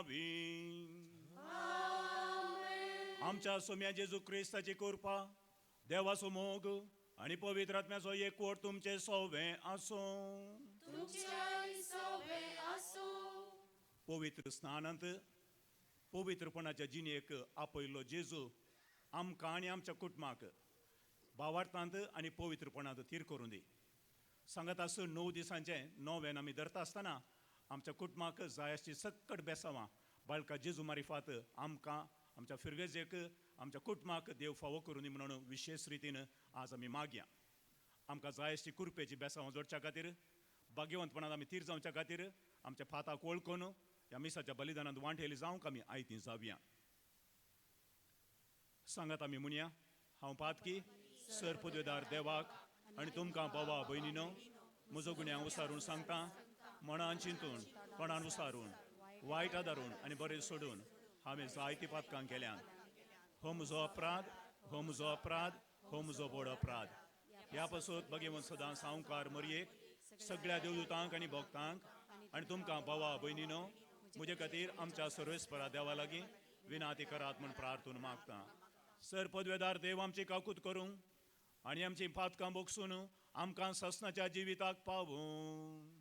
म्हणावी. आमच्या सोम्या जेजू ख्रिस्ताची कृपा, देवाचो मोग आणि पवित्र आत्म्याचो एकवट तुमचे सोवे आसो. पवित्र स्नानांत पवित्रपणाच्या जिणेक आपयलो जेजू आमकां आणि आमच्या कुटुंबाक भावार्थांत आणि पवित्रपणांत तीर करून दी. सांगत आस 9 दिसांचे नोवेन आमी धरता आसतना आमच्या कुटुंबाक जाय आसची सक्कट बेसावां बाळका जेजू मारिफात आमकां आमच्या फिरगेजेक आमच्या कुटुंबाक देव फावो करून दी म्हणून विशेष रितीन आज आमी मागया. आमकां जाय आसची कुरपेची बेसावां जोडच्या खातीर भाग्यवंतपणांत आमी तीर जावच्या खातीर आमच्या फाताक वळखून ह्या मिसाच्या बलिदानांत वांटेली जावंक आमी आयतीं जावया. सांगात आमी म्हणया, हांव पातकी सर पदवेदार देवाक आनी तुमकां भावा भयणीनो म्हजो गुन्यांव उसारून सांगता. मनान चिंतून कोणान उसारून वायट आदारून आनी बरें सोडून हांवें जायती पातकां केल्यान. हो म्हजो अपराध, हो म्हजो अपराध, हो म्हजो व्हड अपराध. ह्या पासून भगवंत सदां सावकार मरयेक सगळ्या देवदूतांक आनी भक्तांक आनी तुमकां भावा भयणीनो म्हजे खातीर आमच्या सर्वेस्परा देवा लागीं विनाती करात म्हूण प्रार्थून मागता. सर पदवेदार देव आमची काकूत करूं आनी आमची पातकां बोगसून आमकां ससनाच्या जिविताक पावूं.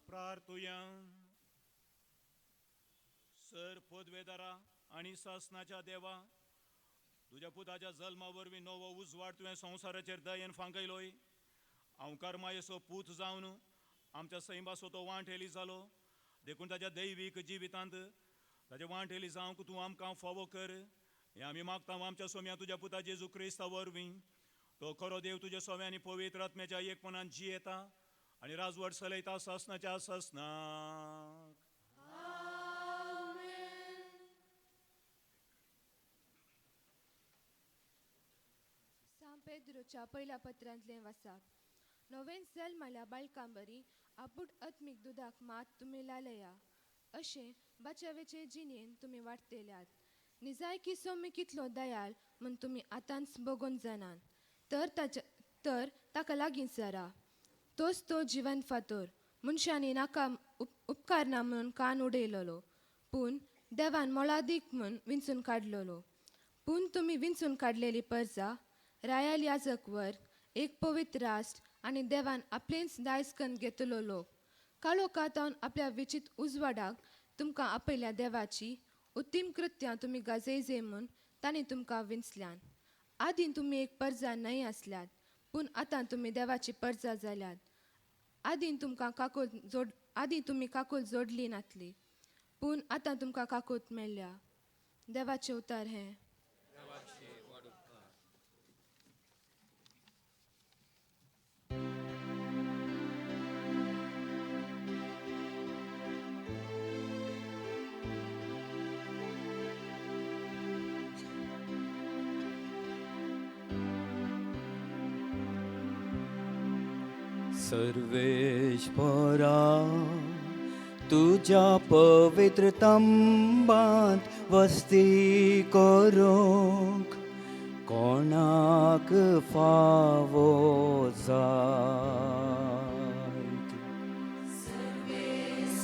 प्रार्थुया. सर पदवेदारा आनी सासनाच्या देवा, तुज्या पुताच्या जल्मा वरवीं नवो उजवाड तुवें संवसाराचेर दयेन फांकयलोय. हांव कर्मायेचो पूत जावन आमच्या सैमाचो तो वांठेली जालो देखून ताच्या दैवीक जिवितांत ताचे वांठेली जावंक तूं आमकां फावो कर. हें आमी मागता आमच्या सोम्या तुज्या पुता जेजू क्रिस्ता वरवीं. तो खरो देव तुज्या सोम्यांनी पवित्र आत्म्याच्या एकपणान जियेता आनी राजवट चलयता ससनाच्या ससनाक. सांत पेद्रोच्या पयल्या पत्रांतलें वाचप. नवें जल्माल्या बाळकांबरी आपूट आत्मीक दुदाक मात तुमी लालया. अशें बाचवेचे जिणेन तुमी वाडटल्यात. निजायकी सोमी कितलो दयाळ म्हूण तुमी आतांच बगोवन जाणान. तर ताका लागीं सरा. तोच तो जिवन फातर मनशांनी नाका उपकार ना म्हणून कान उडयलोलो, पूण देवान मोलादीक म्हूण विंचून काडलोलो. पूण तुमी विंचून काडलेली परजा रायाल याजक वर्ग, एक पवित्र राष्ट्र आनी देवान आपलेंच दायज करून घेतलो लोक, काळोखांतावन आपल्या विचित उजवाडाक तुमकां आपयल्या देवाची उत्तीम कृत्यां तुमी गाजयजे म्हूण तांणी तुमकां विंचल्यान. आदीं तुमी एक परजा न्हय आसल्यात, पूण आतां तुमी देवाची परजा जाल्यात. आदीं तुमी काकूल जोडली नातली, पूण आतां तुमकां काकूत मेळ्ळ्या. देवाचें उतर हें. सर्वेश्वरा तुझ्या पवित्र तंबात वस्ती करूंक कोणाक फावो जायत. सर्वेश्वरा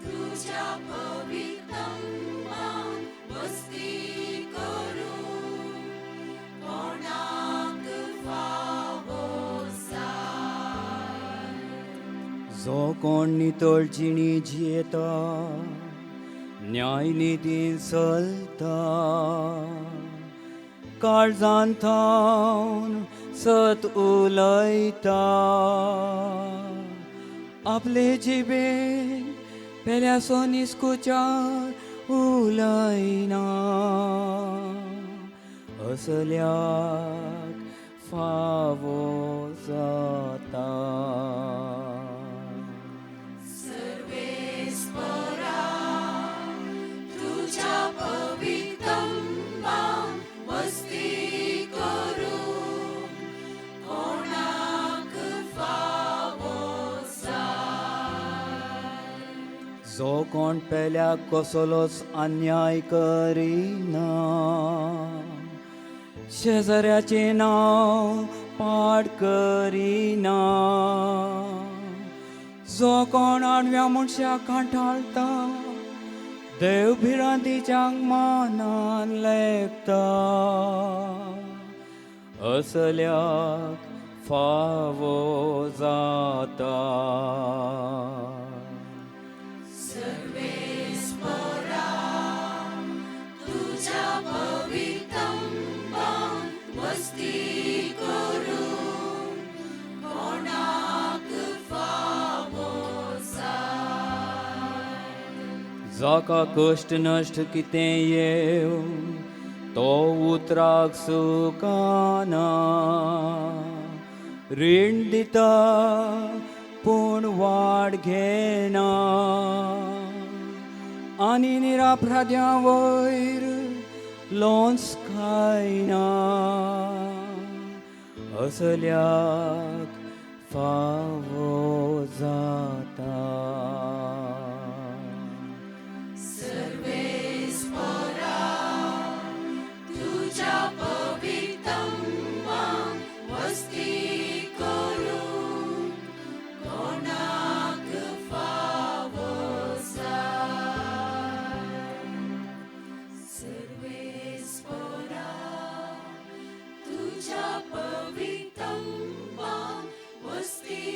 तुझ्या पवित्र तंबात वस्ती करूंक कोणाक फावो जो कोण नितळ जिणी जियेता न्यायनिधीन चलता काळजांत थावन सत उलयता आपले जिबेन पेल्यासो निस्कुचार उलयना असल्याक फावो जाता सर्वेस्परा तुझ्या पवित्रंबान वस्ती करूं कोणाक फावो जाय जो कोण पेल्याक कसलोच अन्याय करिना शेजाऱ्याचे नांव पाड करिना जो कोण आडव्या मनशाक कांठाळटा देव भिरांतीच्याक मानान लेखता असल्याक फावो जाता सर्वेस्परा तुझ्या पवित्रंबान वस्ती करूं कोणाक फावो जाय जाका कश्ट नश्ट कितें येव तो उतराक सुकाना रीण दिता पूण वाड घेना आनी निरापराध्यां वयर लोन्स खायना असल्याक फावो जाता सर्वेस्परा तुझ्या पवित्रंबान वस्ती करूं कोणाक फावो जाय सर्वेस्परा तुझ्या पवित्रंबान वस्ती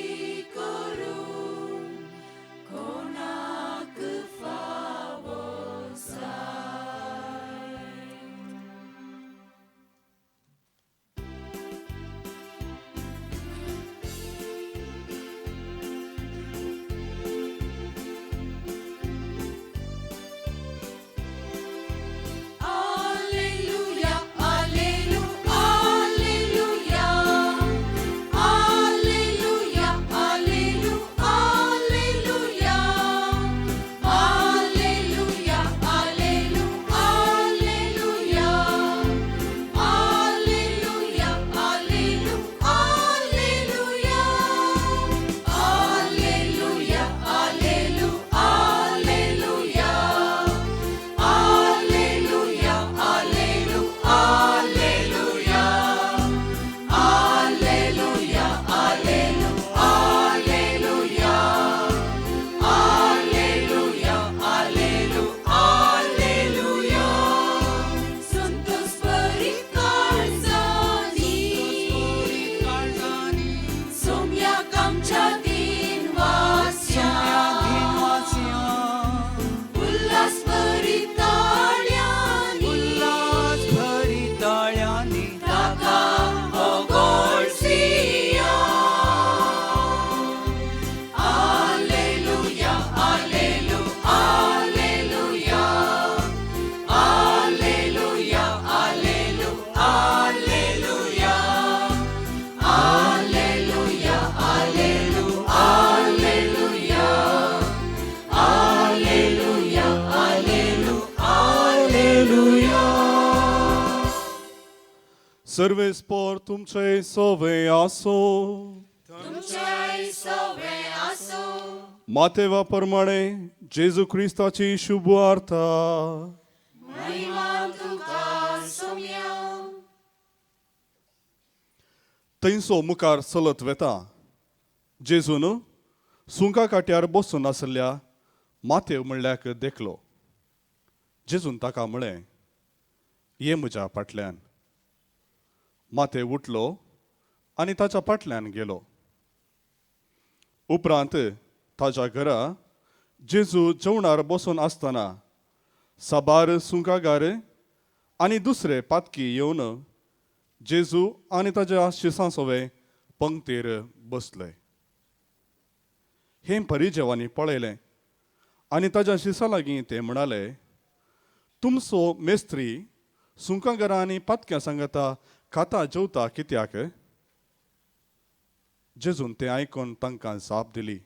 करूं कोणाक फावो जाय Alleluia, alleluia, alleluia. Alleluia, alleluia, alleluia. Alleluia, alleluia, alleluia. Alleluia, alleluia, alleluia. Alleluia, alleluia, alleluia. Alleluia, alleluia, alleluia. Alleluia, alleluia, alleluia. Alleluia, alleluia, alleluia. Sfântul Spărit Carzani, Somia Camcea din Vasia, Ullas Păritaliani, Taka Ogorsia. Alleluia, alleluia, alleluia. Alleluia, alleluia, alleluia. Alleluia, alleluia, alleluia. Alleluia, alleluia, alleluia. सर्वे spore तुमचे सोवे आसो तुमच्याही सवे असो मातेवा प्रमाणे जेजू ख्रिस्ताची शुभ वार्ता महिमा तुका सोम्या थंयसो मुखार चलत वेता जेजून सुंका काट्यार बसून आसल्या मातेव म्हणल्याक देखलो जेजून ताका म्हळें ये म्हज्या फाटल्यान माते उठलो आनी ताच्या फाटल्यान गेलो उपरांत ताच्या घरा जेजू जेवणार बसून आसतना साबार सुंकागार आनी दुसरे पातकी येवन जेजू आनी ताच्या शिसां सोवे पंक्तीर बसले. हें परिजेवांनी पळयलें आनी ताच्या शिसां लागीं ते म्हणाले, तुमचो मेस्त्री सुंकागारां आनी पातक्यां सांगता खाता जेवता कित्याक? जेजून तें आयकून तांकां जाप दिली,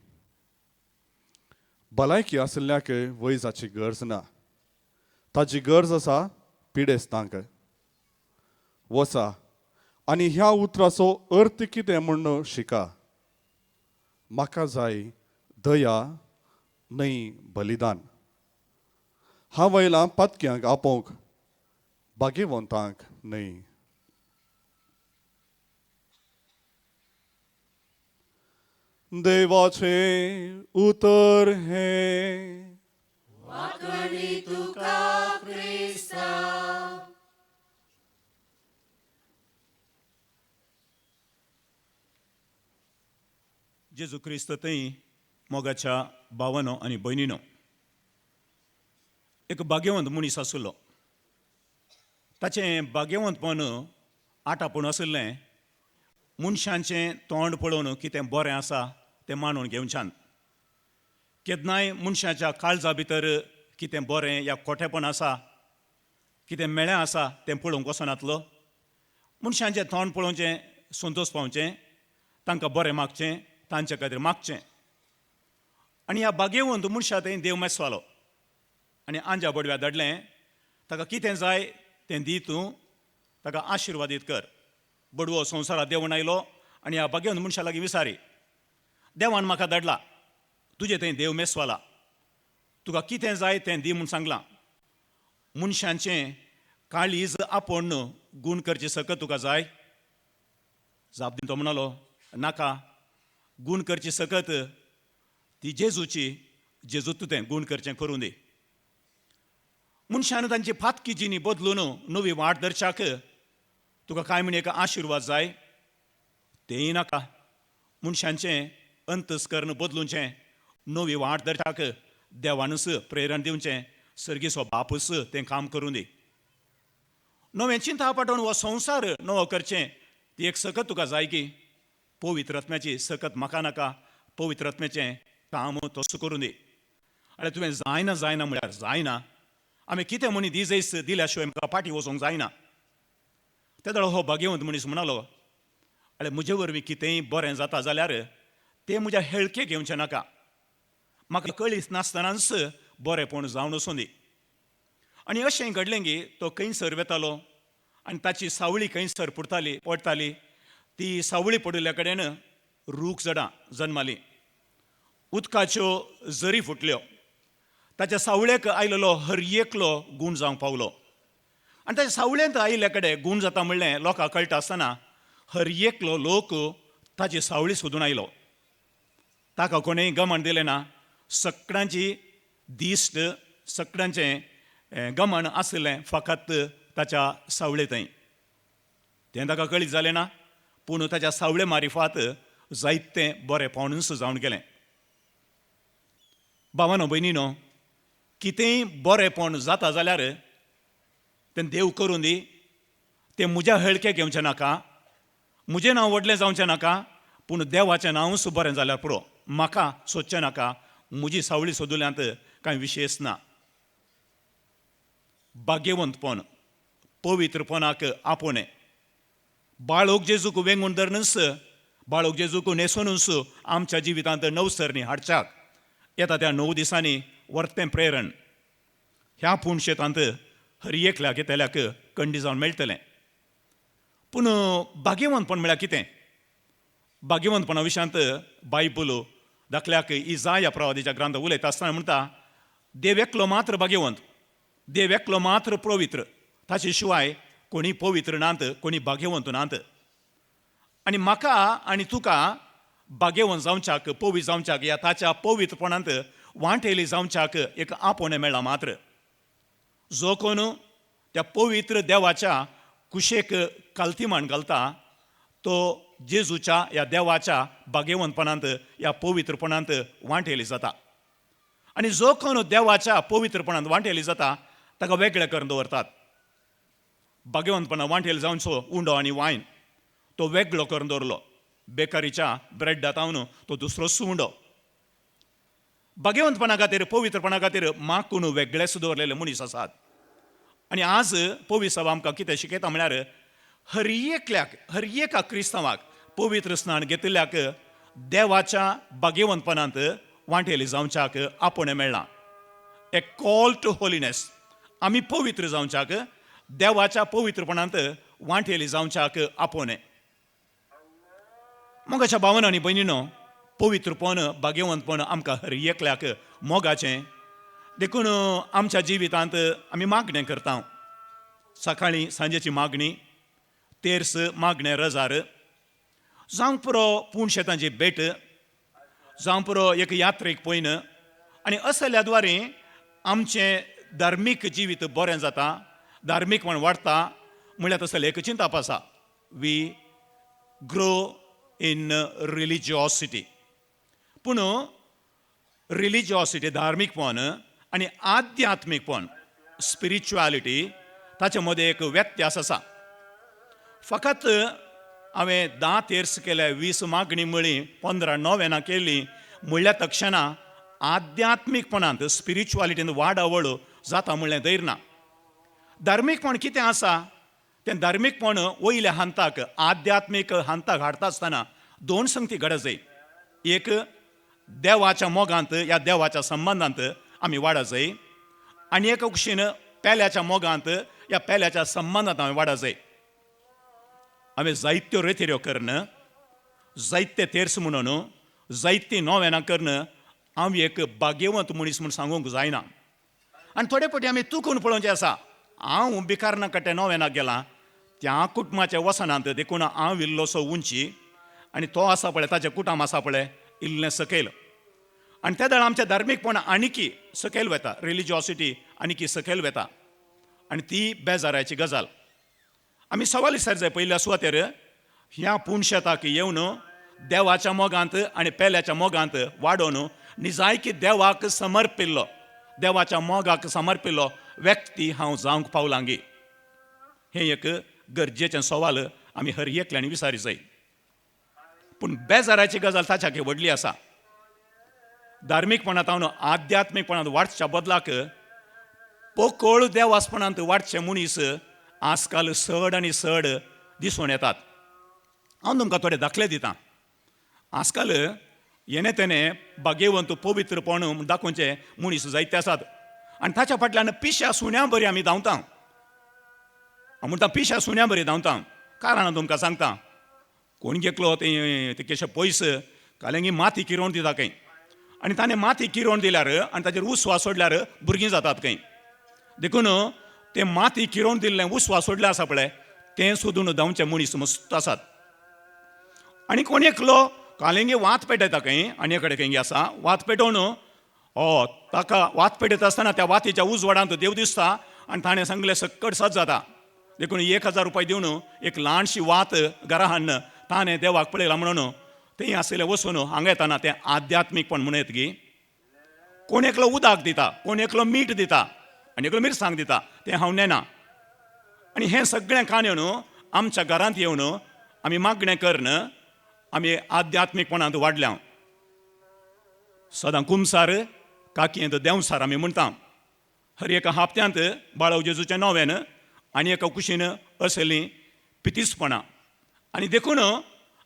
भलायकी आशिल्ल्याक वैजाची गरज ना, ताची गरज आसा पिडेस्तांक. वचा आनी ह्या उतराचो अर्थ कितें म्हूण शिका. म्हाका जाय दया न्हय बलिदान. हांव आयलां पातक्यांक आपोवंक, भाग्यवंतांक न्हय. देवाचे उतर हे वाकणी तुका क्रिस्ता. जेजू क्रिस्त थंय मोगाच्या भावानो आनी भयणीनो, एक भाग्यवंत मनीस आसलो. ताचें भाग्यवंतपण आटापूण आशिल्लें मनशांचें तोंड पळोवन कितें बरें आसा तें मानून घेवच्यान. केन्नाय मनशाच्या काळजा भितर कितें बरें या खोटेपण आसा, कितें मेळ्ळें आसा तें पळोवंक वचनातलो. मनशांचें तोंड पळोवचें, संतोश पावचें, तांकां बरें मागचें, तांचे खातीर मागचें. आनी ह्या भाग्यवंत मनशा थंय देव मेस्वालो आनी आंज्या बडव्या धाडलें, ताका कितें जाय तें दी तूं, ताका आशिर्वादीत कर. बडवो संवसारांत देंवून आयलो आनी ह्या भाग्यवंत मनशा लागीं विचारी, देवान म्हाका धाडला, तुजे थंय देव मेस्वाला, तुका कितें जाय तें दी म्हूण सांगलां. मनशांचें काळीज आपोवन गूण करचे सकत तुका जाय? जाप दिवन तो म्हणलो, नाका, गूण करचे सकत ती जेजूची, जेजू तुवें गूण करचें करूं दी. मनशान तांची फातकी जिणी बदलून नवी वाट धरच्याक तुका काय म्हण एक आशिर्वाद जाय? तेंय नाका. मनशांचें अंतस्करण बदलूचें, नवी वाट धरच्याक देवानूच प्रेरण दिवचें, सर्गीचो बापूस तें काम करूं दी. नवें चिंता पाठोवन हो संवसार नवो करचें, ती एक सकत तुका जाय की? पवित्र आत्म्याची सकत म्हाका नाका, पवित्र आत्म्याचें काम तसो करूं दी. आनी तुवें जायना जायना म्हळ्यार जायना. आमी कितें म्हणी दिजयस दिल्या शिवाय म्हाका फाटीं वचोंक जायना. ते दळ हो भाग्यवंत मनीस म्हणलो, आनी म्हजे वरवीं कितेंय बरें जाता जाल्यार तें म्हज्या हेळके घेवचें नाका, म्हाका कळीच नासतनाच बरेंपण जावन वचूं दी. आनी अशें घडलें की तो खंयसर वेतालो आनी ताची सावळी खंयसर पडटाली. ती सावळी पडिल्ल्या कडेन रूख झाडां जल्मालीं, उदकाच्यो झरी फुटल्यो. ताच्या सावळेक आयिल्लो हर एकलो गूण जावंक पावलो. आनी ताच्या सावळेंत आयिल्ल्या कडेन गूण जाता म्हणलें लोकांक कळटा आसतना हर एकलो लोक ताची सावळी सोदून आयलो. ताका कोणेंय गमण दिलें ना. सगळ्यांची दिश्ट, सगळ्यांचें गमण आसलें फकत ताच्या सावळे थंय. तें ताका कळीत जालें ना, पूण ताच्या सावळे मारिफात जायतें बरें पावणूच जावन गेलें. भावानो भयणीनो, कितेंय बरेंपण जाता जाल्यार तें देव करूं दी. तें म्हज्या हेळके घेवचें नाका, म्हजें नांव व्हडलें जावचें नाका, पूण देवाचें नांवूच बरें जाल्यार पुरो. म्हाका सोदचें नाका, म्हजी सावळी सोदुल्यांत कांय विशेश ना. भाग्यवंतपण, पवित्रपणाक आपोवणें, बाळोक जेजूक वेंगून धरनूच, बाळोक जेजूक न्हेसोनूच आमच्या जिवितांत नवसरणी हाडच्याक येता त्या 9 दिसांनी वर्तें प्रेरण ह्या पुणशेतांत हर एकल्याक येतल्याक कंडी जावन मेळटलें. पूण भाग्यवंतपण म्हळ्यार कितें? भाग्यवंतपणा विशयांत बायबल दाखल्याक इजाया प्रवादीच्या ग्रंथांत उलयता आसतना म्हणटा, देव एकलो मात्र भाग्यवंत, देव एकलो मात्र पवित्र, ताचे शिवाय कोणी पवित्र नात, कोणी भाग्यवंत नात. आनी म्हाका आनी तुका भाग्यवंत जावच्याक, पवित्र जावच्याक, ह्या ताच्या पवित्रपणांत वांटेली जावच्याक एक आपोवणें मेळ्ळां मात्र. जो कोण त्या पवित्र देवाच्या कुशेक काल्तिमान घालता तो जेजूच्या ह्या देवाच्या भाग्यवंतपणांत, ह्या पवित्रपणांत वांटेली जाता. आनी जो कोण देवाच्या पवित्रपणांत वांटेली जाता ताका वेगळें करून दवरतात. बागेवंतपणा वांटेल जावनचो उंडो आनी वायन तो वेगळो करून दवरलो. बेकरीच्या ब्रेडात तावन तो दुसरोच उंडो. बागेवंतपणा खातीर पवित्रपणा खातीर मागून वेगळेच दवरलेले मनीस आसात. आनी आज पवित्र सभा आमकां कितें शिकयता म्हळ्यार हर एका क्रिस्तांवाक पवित्र स्नान घेतिल्ल्याक देवाच्या बागेवंतपणांत वांटेली जावच्याक आपोवणें मेळना. ए कॉल टू होलिनेस. आमी पवित्र जावच्याक देवाच्या पवित्रपणांत वांटेली जावच्याक आपोवणें. मोगाच्या भावांनो आनी भयणीनो, पवित्रपण बागेवंतपण आमकां हर एकल्याक मोगाचें. देखून आमच्या जिवितांत आमी मागणें करता. सकाळीं सांजेची मागणी, तेर्स मागणें रजार, जावं पुरो पुणशेतांची भेट, जावं पुरो एक यात्रेक पयन. आनी असल्या द्वारे आमचें धार्मीक जिवीत बरें जाता, धार्मीकपण वाडटा. म्हळ्यार तसले एक चिंताप आसा, वी ग्रो इन रिलिजिओसिटी. पूण रिलिजिओसिटी धार्मीकपण आनी आध्यात्मीकपण स्पिरिच्युएलिटी ताचे मदें एक व्यत्यास आसा. फकत हांवें 10 तेर्स केले, 20 मागणी म्हळी, 15 नोवेनां केली म्हणल्या तक्षणा आध्यात्मीकपणांत स्पिरिच्युएलिटींत वाडवळ जाता म्हणलें धैर्य ना. धार्मीकपण कितें आसा तें धार्मीकपण वयल्या हांताक आध्यात्मीक हांताक हाडटा आसतना 2 संगती घडत जाय. एक, देवाच्या मोगांत ह्या देवाच्या संबंदांत आमी वाडत जाय. आनी एक कुशीन पेल्याच्या मोगांत ह्या पेल्याच्या संबंदांत आमी वाडत जाय. हांवें जायत्यो रेथेऱ्यो करन, जायते तेर्स म्हणून, जायतीं नोवेनां करन हांव एक बागेवंत मनीस म्हूण सांगूंक जायना. आनी थोडे फावटी आमी चुकून पळोवचें आसा. हांव बिकारना कट्टे नोवेनाक गेलां, त्या कुटुंबाच्या वसनांत देखून हांव इल्लोसो उंची आनी तो आसा पळय ताचें कुटुंब आसा पळय इल्लें सकयल. आनी त्या दळ आमचें धार्मीकपण आनीकी सकयल वता, रिलिजिओसिटी आनीकी सकयल वता. आनी ती बेजाराची गजाल. आमी सवाल विचार जाय पयल्या सुवातेर, ह्या पुणशेताक येवन देवाच्या मोगांत आनी पेल्याच्या मोगांत वाडोवन निजायकी देवाक समर्पिल्लो, देवाच्या मोगाक समर्पिल्लो व्यक्ती हांव जावंक पावलांगी. हें एक गरजेचें सवाल आमी हर एकल्यानी विचारी जाय. पूण बेजाराची गजाल ताच्याक व्हडली आसा. धार्मीकपणांत हांव आध्यात्मीकपणांत वाडच्या बदलाक पोकळ देवास्पणांत वाडचे मनीस आजकाल चड आनी चड दिसून येतात. हांव तुमकां थोडे दाखले दितां. आजकाल येणे तेणे बागेवंत पवित्रपण दाखोवचे मनीस जायते आसात. आनी ताच्या फाटल्यान पिश्या सुण्या बरी आमी धांवता. हांव म्हणटा पिश्या सुण्या बरी धांवता. कारण तुमकां सांगता, कोण घेतलो ते केशे पयस कालेंगी माती किरोवन दिता खंय. आनी ताणें माती किरोवन दिल्यार आनी ताचेर उसवा सोडल्यार भुरगीं जातात खंय. देखून तें माती किरोवन दिल्लें उसवा सोडलें आसा पळय तें सोदून धांवचे मनीस मस्त आसात. आनी कोण एकलो कालेंगी वात पेटयता खंय, आनी एक कडेन खंय आसा वात पेटोवन ताका वात पेटयता आसतना त्या वातीच्या उजवाडांत देव दिसता आनी ताणें सांगलें सक्कट सज जाता. देखून 1000 रुपया दिवन एक ल्हानशी वात घरा हाडन ताणें देवाक पळयलां म्हणून तें आसलें वचून हांगा येताना तें आध्यात्मीकपण म्हणून येत गी. कोण एकलो उदक दिता, कोण एकलो मीठ दिता आनी एकलो मिरसांग दिता, तें हांव नेना. आनी हें सगळें काणयोन आमच्या घरांत येवन आमी मागणें करन आमी आध्यात्मीकपणांत वाडल्या. सदां कुमसार काकयेंत देंवसार आमी म्हणटा. हर एका हप्त्यांत बाळव जेजूचें नोवेन आनी एका कुशीन असलीं पितीसपणां. आनी देखून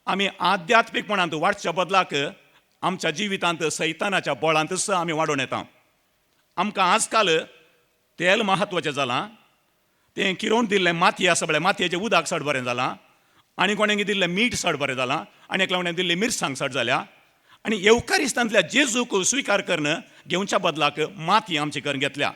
आमी आध्यात्मीकपणांत वाडच्या बदलाक आमच्या जिवितांत सैतानाच्या बळांतच आमी वाडून येता. आमकां आजकाल तेल म्हत्वाचें जालां. तें किरोवन दिल्लें माती आसा पळय मातयेचें उदक चड बरें जालां. आनी कोणें दिल्लें मीठ चड बरें जालां. आनी एकल्या कोणें दिल्ली मिरसांग चड जाल्या. आनी येवकारिस्तांतल्या जेजूक स्विकार करन घेवच्या बदलाक माती आमचे करून घेतल्या.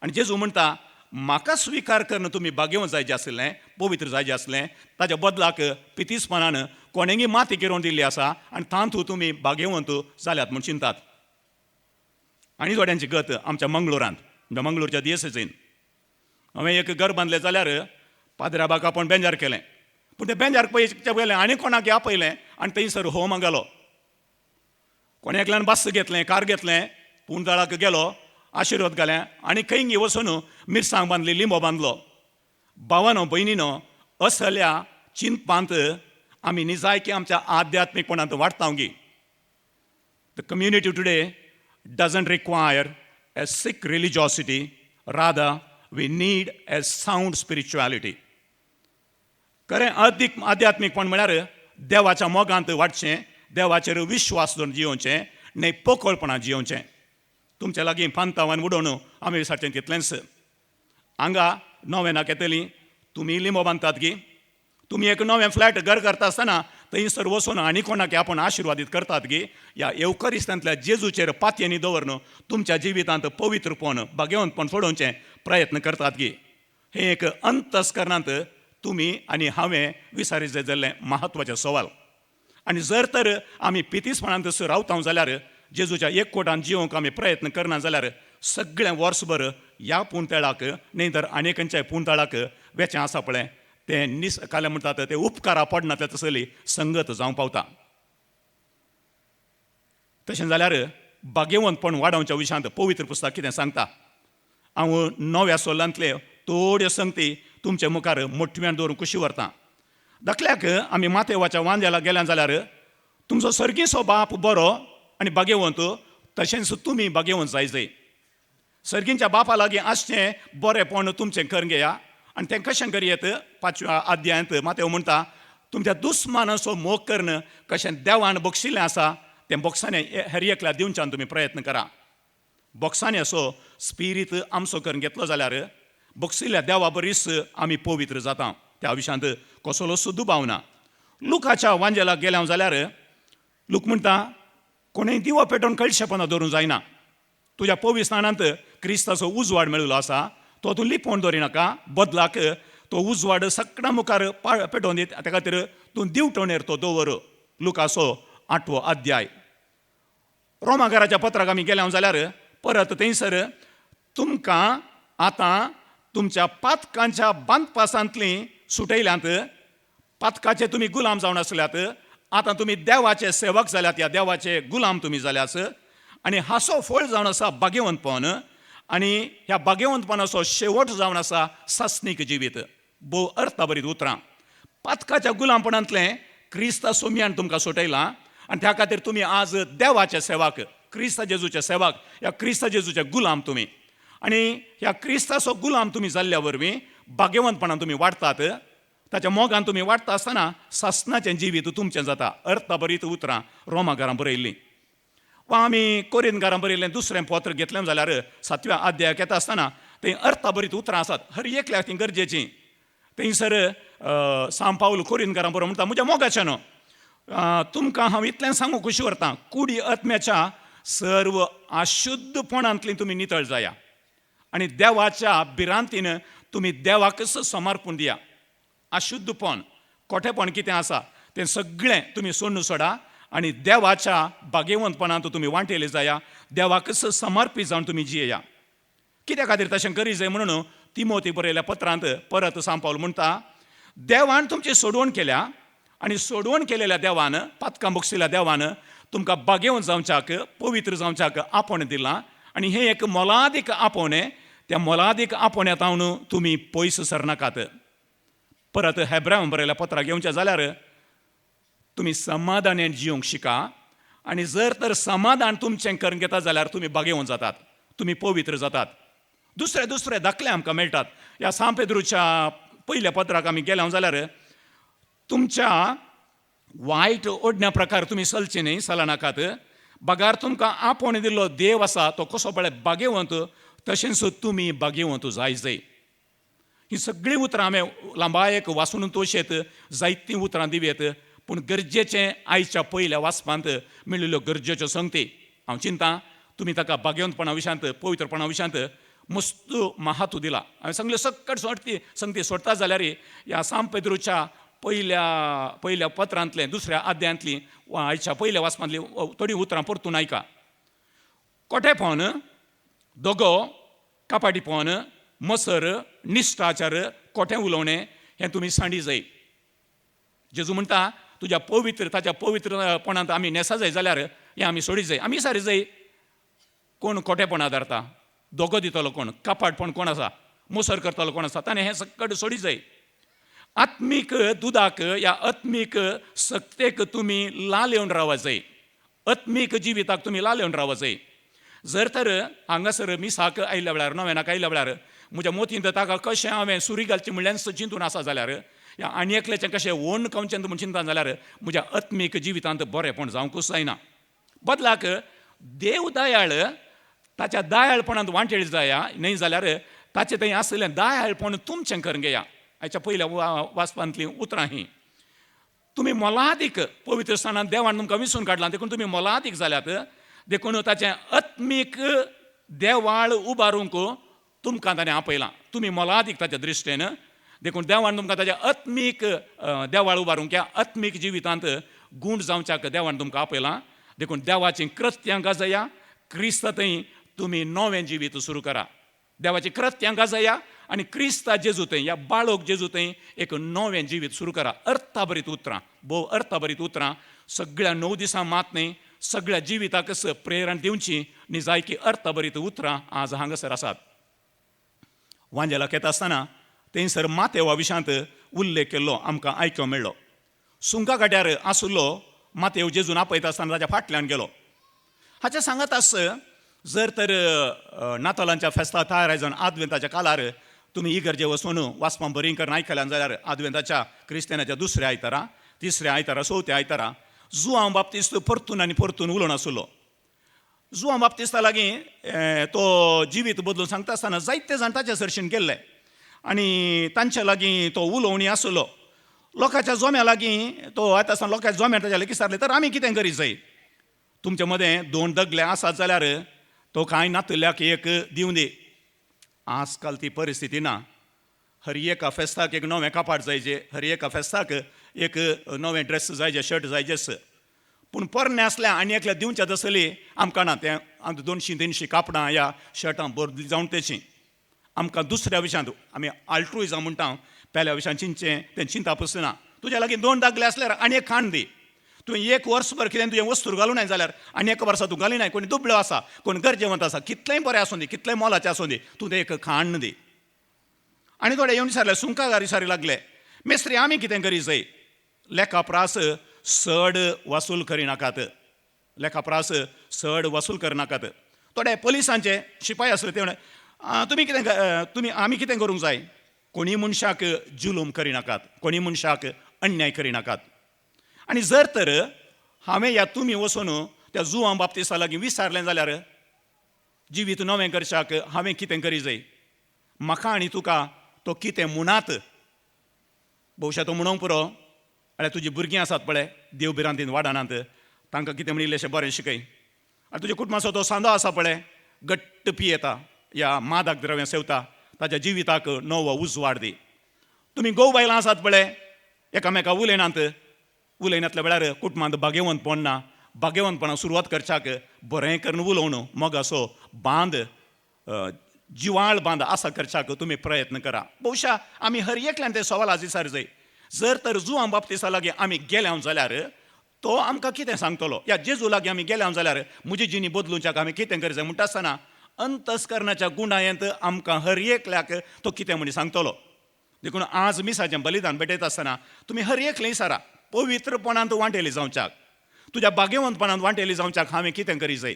आनी जेजू म्हणटा, म्हाका स्विकार करन तुमी बागेवंत जायचें आसलें, पवित्र जायचें आसलें, ताच्या बदलाक पितीसपणान कोणेंगी माती किरोवन दिल्ली आसा आनी तांतू तुमी बागेवंत जाल्यात म्हूण चिंतात. आनी थोड्यांची गत आमच्या मंगळुरांत, म्हणजे मंगळूरच्या दिएससीन हांवें एक घर बांदलें जाल्यार पाद्र्याबाक आपण बेंजार केलें. पूण तें बेंजार पयचे पयलें आनी कोणाक आपयलें आनी थंयसर होम गेलो. कोणे एकल्यान बस घेतलें, कार घेतलें, पुंडळाक गेलो आशिर्वाद घाल्या आनी खंय वचून मिरसांग बांदली लिंबो बांदलो. भावानो भयणीनो, असल्या चिंतपांत आमी निजाय की आमच्या आध्यात्मीकपणांत वाडटाव गी. The community today doesn't require a sick religiosity, rather we need a sound spirituality. खरें आध्यात्मीकपण म्हळ्यार देवाच्या मोगांत वाडचें, देवाचेर विश्वास दवरून जियोवचें, न्हय पोकळपणां जियोवचें. तुमच्या लागीं पांतावान उडोवन आमी सारकें तितलेंच. हांगा नवें नाक येतलीं, तुमी लिंबो बांदतात गी. तुमी एक नवें फ्लॅट घर करता आसतना थंयसर वचून आनी कोणाक आपूण आशिर्वादीत करतात गी. ह्या येवकरिस्तांतल्या जेजूचेर पातयेनी दवरून तुमच्या जिवितांत पवित्रपण भाग्यवंतपण सोडोवचें प्रयत्न करतात गी. हें एक अंतस्करणांत तुमी आनी हांवें विचारीत जाल्लें म्हत्वाचें सवाल. आनी जर तर आमी पितीसपणांत रावता जाल्यार, जेजूच्या एककोटान जिवंक आमी प्रयत्न करना जाल्यार सगळें वर्सभर ह्या पुंतळाक न्हय तर आनी खंयच्याय पुंतळाक वेचें आसा पळय तें निसकालें म्हणटात ते उपकारा पडना तसली संगत जावं पावता. तशें जाल्यार भाग्यवंतपण वाडोवच्या विशयांत पवित्र पुस्तक कितें सांगता. हांव नव्या सोलांतले थोड्यो संगती तुमचे मुखार मोठव्यान दवरून कशी व्हरता. दाखल्याक आमी मातेवाच्या वांद्याला गेल्या जाल्यार तुमचो सर्गीचो बाप बरो आनी भाग्यवंत, तशेंच तुमी भाग्यवंत जाय. सर्गींच्या बापा लागीं आसचें बरेंपण तुमचें करून घेया. आनी तें कशें करयेत 5व्या अध्यायांत मातेव म्हणटा, तुमच्या दुस्मानाचो मोग करून कशें देवान बक्षिल्लें आसा तें बोक्सांनी हेर एकल्या दिवच्यान तुमी प्रयत्न करा. बोक्सांनी असो स्पिरीट आमचो करून घेतलो जाल्यार बक्षिल्ल्या देवा बरीच आमी पवित्र जाता. त्या विशयांत कसलोच दुबाव ना. लुकाच्या वांजेलाक गेल्या जाल्यार लूक म्हणटा, कोणेंय दिवो पेटोवन कळशेपणां दवरूंक जायना. तुज्या पवित्रांत क्रिस्ताचो उजवाड मेळिल्लो आसा, तो तूं लिपोवन दवरिनाका. बदलाक तो उजवाड सगळ्या मुखार पेटोवन दित. त्या खातीर तूं दिवटणेर तो दवर. लुकाचो 8वो अध्याय. रोमाकाराच्या पत्राक आमी गेल्या जाल्यार परत थंयसर तुमकां आतां तुमच्या पातकांच्या बांदपासांतली सुटयल्यांत, पातकाचे तुमी गुलाम जावन आसल्यात, आतां तुमी देवाचे सेवक जाल्यात, ह्या देवाचे गुलाम तुमी जाल्यास. आनी हाचो फळ जावन आसा भाग्यवंतपण. आनी ह्या भाग्यवंतपणाचो शेवट जावन आसा सासणीक जिवीत. भोव अर्थभरीत उतरां. पातकाच्या गुलामपणांतलें क्रिस्ता सोम्यान तुमकां सुटयलां आनी त्या खातीर तुमी आज देवाचे सेवक, क्रिस्ता जेजूचे सेवक, ह्या क्रिस्ता जेजूचे गुलाम तुमी. आनी ह्या क्रिस्ताचो गुलाम तुमी जाल्ल्या वरवीं भाग्यवंतपणान तुमी वाडटात. ताच्या मोगान तुमी वाडटा आसतना सासणाचें जिवीत तुमचें जाता. अर्थभरीत उतरां रोमाकारां बरयल्लीं. वा आमी कोरिंथकारां बरयल्लें दुसरें पत्र घेतलें जाल्यार 7व्या अध्यायाक येता आसतना थंय अर्थभरीत उतरां आसात. हर एकल्याक ती गरजेचीं. थंयसर सांत पावल कोरिंथकारां बरोबर म्हणटा, म्हज्या मोगाचें न्हू, तुमकां हांव इतलें सांगूं कशी व्हरतां, कुडी आत्म्याच्या सर्व अशुद्धपणांतली तुमी नितळ जाया आनी देवाच्या भिरांतीन तुमी देवाकच समर्पण दिया. अशुद्धपण, खोटेपण कितें आसा तें सगळें तुमी सोडून सोडा आनी देवाच्या भाग्यवंतपणांत तुमी वांटेले जाया. देवाकच समर्पीत जावन तुमी जियेया. कित्या खातीर तशें करी जाय म्हणून तिमोथी बरयल्या पत्रांत परत सांत पावल म्हणटा, देवान तुमची सोडवण केल्या आनी सोडवण केलेल्या देवान, पातकां बक्षिल्ल्या देवान तुमकां भाग्यवंत जावच्याक, पवित्र जावच्याक आपोण दिलां. आनी हें एक मोलादीक आपोवणें. त्या मोलादीक आपोवण्यांतावन तुमी पयस सरनाकात. परत हेब्रांक बरयल्या पत्राक येवचें जाल्यार तुमी समाधानान जिवंक शिका. आनी जर तर समाधान तुमचें करून घेतात जाल्यार तुमी भाग्यवंत जातात, तुमी पवित्र जातात. दुसरे दाखले आमकां मेळटात. ह्या सांत पेद्रूच्या पयल्या पत्राक आमी गेल्या जाल्यार तुमच्या वायट ओडण्या प्रकार तुमी चलचे न्ही, चलनाकात. बगार तुमकां आपोवन दिल्लो देव आसा तो कसो पळय भाग्यवंत, तशेंच तुमी भाग्यवंत जाय. ही सगळीं उतरां हांवें लांबायेक वाचून तोशेत, जायतीं उतरां दिवेत, पूण गरजेचें आयच्या पयल्या वाचपांत मेळिल्ल्यो गरजेच्यो संगती. हांव चिंतां तुमी ताका भाग्यवंतपणा विशयांत, पवित्रपणा विशयांत मस्त महत्व दिलां. हांवें सांगलें सकट संगती सोडटा जाल्यार ह्या सांत पेद्रूच्या पयल्या पत्रांतले दुसऱ्या अध्यायांतली वा आयच्या पयल्या वाचपांतली थोडीं उतरां परतून आयका. खोटेपण, दोगो, कापाटीपण, मसर, निश्टाचार, खोटें उलोवणें हें तुमी सांडी जाय. जेजू म्हणटा ताच्या पवित्रपणांत आमी नेसा जाय जाल्यार हें आमी सोडी जाय. आमी सारी जाय. कोण खोटेपणा धरता, दोगो दितलो कोण, कापाडपण कोण आसा, मुसर करतलो कोण आसा, ताणें हें सगळें सोडी जाय. आत्मीक दुदाक या आत्मीक सक्तेक तुमी लाल येवन रावच जाय. आत्मीक जिविताक तुमी लाल येवन रावच जाय. जर तर हांगासर मिसाक आयिल्ल्या वेळार, नोवेनाक आयिल्ल्या वेळार म्हज्या मोतींत ताका कशें हांवें सुरी घालचें म्हणल्यार चिंतून आसा जाल्यार, या आनी एकल्याचें कशें ओन कवचें म्हूण चिंतन जाल्यार म्हज्या आत्मीक जिवितांत बरेंपण जावंकूच जायना. बदलाक देव दयाळ ताच्या दयाळपणांत वांटेळ जाया, न्हय जाल्यार ताचें थंय आसलें दयाळपण तुमचें करून घेया. हाच्या पयल्या वाचपांतलीं उतरां हीं. तुमी मोलादीक पवित्र स्थानांत देवान तुमकां विंचून काडलां, देखून तुमी मोलादीक जाल्यात, देखून ताचें आत्मीक देवाळ उबारूंक तुमकां ताणें आपयलां. तुमी मोलादीक ताच्या दृश्टेन, देखून देवान तुमकां ताचें आत्मीक देवाळ उबारूंक, ह्या आत्मीक जिवितांत गूण जावच्याक देवान तुमकां आपयलां. देखून देवाचीं कृत्यां गाजया, क्रिस्त थंय तुमी नवें जिवीत सुरू करा. देवाची कृत्यां गाजया आनी क्रिस्ता जेजू थंय, ह्या बाळोक जेजू थंय एक नवें जिवीत सुरू करा. अर्थाभरीत उतरां, भोव अर्थाभरीत उतरां, सगळ्या 9 दिसां मात न्हय, सगळ्या जिविताक प्रेरण दिवची न्ही, जायकी अर्थाभरीत उतरां आज हांगासर आसात. वांजेलाक येता आसतना थंयसर मातेवा विशयांत उल्लेख केल्लो आमकां आयको मेळ्ळो. सुंका गाड्यार आसुल्लो मातेव जेजून आपयता आसतना ताच्या फाटल्यान गेलो. हाचें सांगत आस, जर तर नातालांच्या फेस्ता तयार जावन आदवेंताच्या काळार तुमी इगर्जे वचून वाचपां बरीं करून आयकल्यान जाल्यार आदवेंताच्या क्रिस्तानाच्या दुसऱ्या आयतारा, तिसऱ्या आयतारा, चवथ्या आयतारा जुआंव बाप्तिस्त परतून आनी परतून उलोवन आसलो. जुआंव बाप्तिस्ता लागीं तो जिवीत बदलून सांगता आसतना जायते जाण ताचे सरशीन गेल्ले आनी तांचे लागीं तो उलोवणी आसलो. लोकांच्या जोम्या लागीं तो येता आसतना लोकांच्या जोम्यार ताच्या लागीं विचारलें, तर आमी कितें करीत जाय? तुमचे मदें 2 दगले आसात जाल्यार तो कांय नातल्याक एक दिवं दी. आजकाल ती परिस्थिती ना. हर एका फेस्ताक एक नवें कापाड जायचें, हर एका फेस्ताक एक नवें ड्रेस जायचे, शर्ट जायचेच. पूण पोरणे आसल्या आनी एकल्या दिवचें आसली आमकां ना. तें 200-300 कापडां या शर्टां बरलीं जावन तेचीं. आमकां दुसऱ्या विशयांत आमी आल्ट्रुइजम म्हणटा, पेल्या विशयान चिंतचें तें चिंता पसना. तुज्या लागीं 2 दागले आसल्यार आनी एक खाण दी. तुवें 1 वर्सभर कितें तुजें वस्तूर घालूं नाय जाल्यार आनी 1 वर्सा तूं घाली नाय. कोणी दुबळो आसा, कोण गरजेवंत आसा, कितलेंय बरें आसूं दी, कितलेंय मोलाचें आसूं दी, तूं तें एक खाण दी. आनी थोडे येवन विचारले, सुंकागार विचारी लागले, मेस्त्री आमी कितें करीत जाय? लेखा प्रास चड वसूल करिनाकात. लेखा प्रास चड वसूल करनाकात. थोडे पुलिसांचे शिपाई आसले ते तुमी आमी कितें करूंक जाय? कोणी मनशाक जुलूम करिनाकात, कोणी मनशाक अन्याय करिनाकात. आनी जर तर हांवें ह्या तुमी वचून त्या जुआंव बाप्तिस्ता लागीं विचारलें जाल्यार जिवीत नवें करशाक हांवें कितें करीत जाय? म्हाका आनी तुका तो कितें मुणात? भोवशा तो म्हणूंक पुरो जाल्यार तुजीं भुरगीं आसात पळय देवबिरांतीन वाडनात, तांकां कितें म्हणिल्लें अशें बरें शिकय. आनी तुज्या कुटुंबाचो तो सांदो आसा पळय, घट्ट पियेता, ह्या मादक द्रव्यां सेवता, ताच्या जिविताक नवो उजवाड दी. तुमी घोव बायलां आसात पळय, एकामेका उलयनातल्या वेळार कुटुंबांत बागेवंतपण ना, बागेवंतपणां सुरवात करच्याक बरें करून उलोवन मग असो बांद, जिवाळ बांद आसा करच्याक तुमी प्रयत्न करा. भोवशा आमी हर एकल्यान ते सवाल आज विचार जाय. जर तर जुआंव बाप्तिस्ता लागीं आमी गेल्या जाल्यार तो आमकां कितें सांगतलो? या जेजू लागीं आमी गेल्या जाल्यार म्हजी जिणी बदलूच्याक आमी कितें करूं जाय म्हणटा आसतना अंतस्करणाच्या गुणायंत आमकां हर एकल्याक तो कितें म्हणी सांगतलो. देखून आज मिसाचें बलिदान भेटयता आसतना तुमी हर एकलें विचारा, पवित्रपणांत वांटेली जावच्याक, तुज्या बागेवंतपणांत वांटेली जावच्याक हांवें कितें करीत जाय?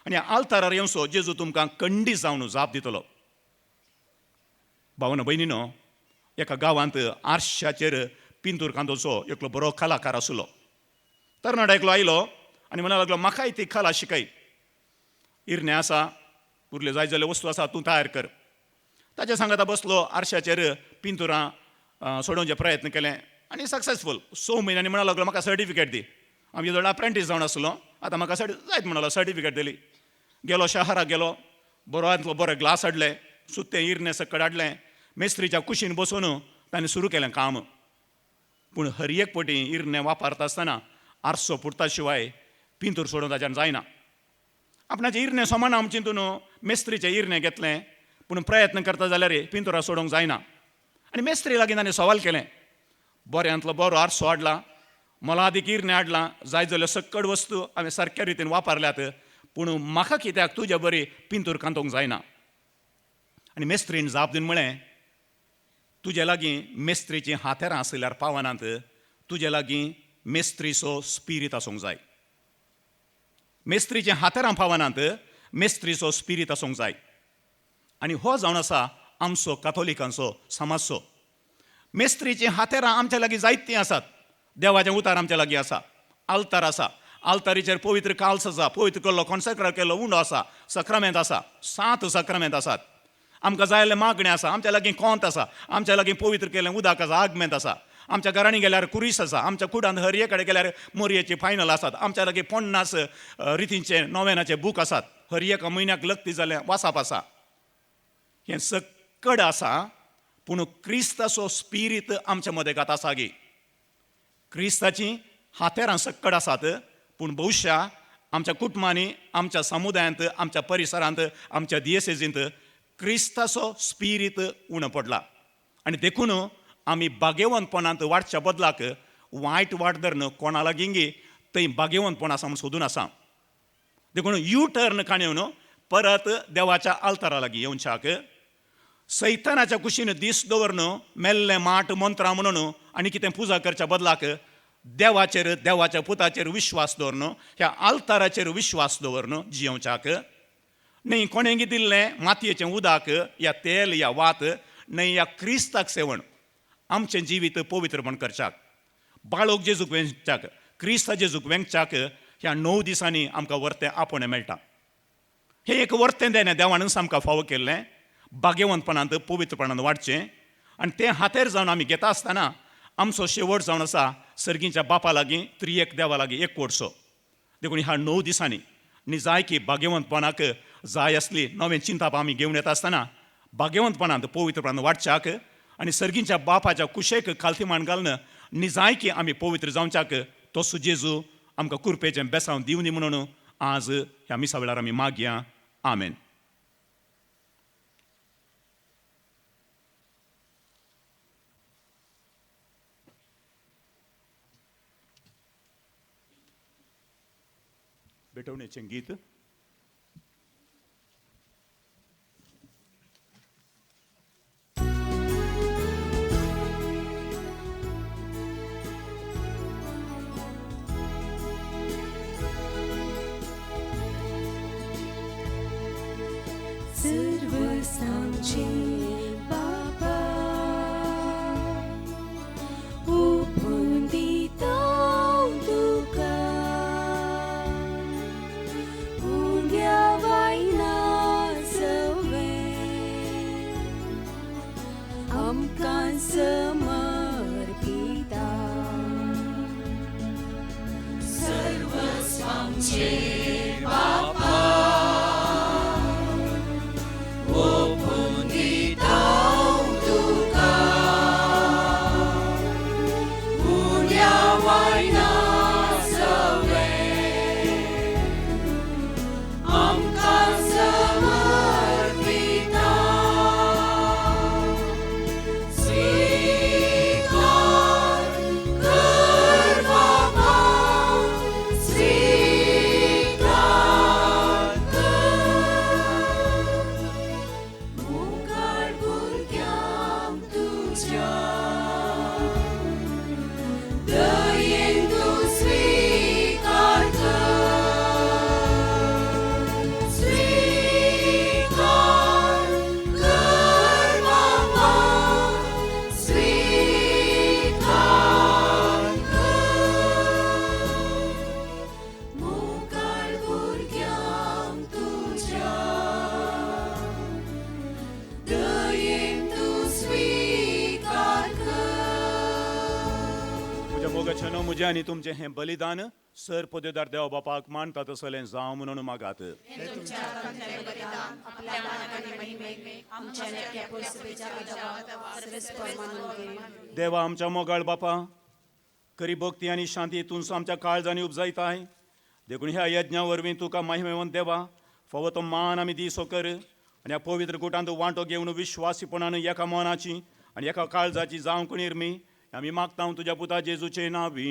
आनी आल्तारार येवसो जेजू तुमकां खंडीत जावन जाप दितलो. भावना भयणीनो, एका गांवांत आरशाचेर पिंतूर कांदोचो एकलो बरो कलाकार आसलो. तरणाटो एकलो आयलो आनी म्हणूंक लागलो, म्हाकाय ती कला शिकय. इरणे आसा, उरल्यो जाय जाल्यो वस्तू आसा, तूं तयार कर. ताच्या सांगाता बसलो, आरशाचेर पिंतुरां सोडोवचे प्रयत्न केले आनी सक्सेसफूल. 6 म्हयन्यांनी म्हणूंक लागलो, म्हाका सर्टिफिकेट दी. हांव हेजो अप्रेंटीस जावन आसलो, आतां म्हाका जायत म्हणलो सर्टिफिकेट दिली. गेलो शाराक गेलो, बरोतलो बरे ग्लास हाडले, सुत्तें इरणे सकट हाडलें, मेस्त्रीच्या कुशीन बसून ताणें सुरू केलें काम. पूण हर एक पटी इरणे वापरता आसतना आरसो पुरता शिवाय पिंतूर सोडून ताच्यान जायना. आपणाचें इरणे समान आम चिंतून मेस्त्रीचें इरणे घेतलें, पूण प्रयत्न करता जाल्यार पिंतुरा सोडूंक जायना. आनी मेस्त्री लागीं ताणें सवाल केलें, बऱ्यांतलो बरो आरसो हाडला, मोलादीक इरणे हाडला, जाय जाल्यो सक्कड वस्तू हांवें सारक्या रितीन वापरल्यात, पूण म्हाका कित्याक तुज्या बरी पिंतूर कांतोवंक जायना? आनी मेस्त्रीन जाप दिवन म्हळें तुजे लागीं मेस्त्रीचीं हातेरां आसल्यार पावनात, तुजे लागीं मेस्त्रीचो स्पिरीट आसूंक जाय. मेस्त्रीचीं हातेरां पावनात, मेस्त्रीचो स्पिरीट आसूंक जाय. आनी हो जावन आसा आमचो काथोलिकांचो समाजचो. मेस्त्रीचीं हातेरां आमच्या लागीं जायतीं आसात. देवाचें उतार आमच्या लागीं आसा, आल्तार आसा, आल्तारीचेर पवित्र काल्स आसा, पवित्र केल्लो कॉन्सेक्रेट केल्लो उंडो आसा, सक्रामेंत आसा, 7 सक्रामेंत आसात. आमकां जाय जाल्ले मागणें आसा, आमच्या लागीं कोंत आसा, आमच्या लागीं पवित्र केल्लें उदक आसा, आगमेंत आसा. आमच्या घरांनी गेल्यार कुरीस आसा, आमच्या कुडांत हरये कडेन गेल्यार मोरयेची फायनल आसात. आमच्या लागीं 50 रितींचे नोवेनाचे बूक आसात. हर एका म्हयन्याक लक्ती जाल्लें वासाप आसा. हें सक्कड आसा, पूण क्रिस्ताचो स्पिरीट आमच्या मदें गाता सागी. क्रिस्ताचीं हातेरां सक्कड आसात, पूण भविश्या आमच्या कुटुंबांनी, आमच्या समुदायांत, आमच्या परिसरांत, आमच्या दियेसेजींत क्रिस्ताचो स्पिरीट उणो पडला. आनी देखून आमी बागेवंतपणांत वाडच्या बदलाक वायट वाट धरून कोणा लागीं थंय बागेवंतपण आसा म्हूण सोदून आसा. देखून यू टर्न काडून परत देवाच्या आल्तारा लागीं येवच्याक, सैतानाच्या कुशीन दीस दवरून मेल्लें माट मंत्रां म्हणून आनी कितें पुजा करच्या बदलाक देवाचेर, देवाच्या पुताचेर विश्वास दवरून, ह्या आल्ताराचेर विश्वास दवरून जियोवच्याक, न्हय कोणें दिल्लें मातयेचें उदक या तेल या वात, न्हय या क्रिस्ताक सेवण आमचें जिवीत पवित्रपण करच्याक, बाळोक जेजूक वेंचच्याक, क्रिस्ता जेजूक वेंचच्याक ह्या 9 दिसांनी आमकां वर्तें आपोवणें मेळटा. हें एक वर्तें देणें देवान आमकां फावो केल्लें, बागेवंतपणांत पवित्रपणांत वाडचें. आनी तें हातेर जावन आमी घेता आसतना आमचो शेवट जावन आसा सर्गीच्या बापा लागीं, त्रियेक देवा लागीं एकवटचो. देखून ह्या 9 दिसांनी न्ही जाय की बागेवंतपणाक जाय आसली नवें चिंताप आमी घेवन येता आसतना बागेवंतपणांत पवित्रपणांत वाडच्याक आनी सर्गीच्या बापाच्या कुशेक खालतीमान घालून न्ही जाय की आमी पवित्र जावच्याक तसो जेजू आमकां कुरपेचें बेसांव दिवनी म्हणून आज ह्या मिसा वेळार आमी मागया. आमेन. बेटवणेचें गीत. सर्वसांचे बाबा ओपून दिता तुका उंड्या वायना सवे आमकां समर्पिता. सर्वसांचे बाबा म्हजें आनी तुमचें हें बलिदान सर पदवेदार देव बापाक मानता तसलें जावं म्हणून मागात. देवा आमच्या मोगाळ बापा, खरी भक्ती आनी शांती तूं आमच्या काळजांनी उपजायताय. देखून ह्या यज्ञा वरवीं तुका महिमेवंत देवा फावो तो मान आमी दिसो कर. आनी ह्या पवित्र गुटांत वांटो घेवन विश्वासीपणान एका मनाची आनी एका काळजाची जावं निर्मी आमी मागता तुज्या पुता जेजूचे नांवी.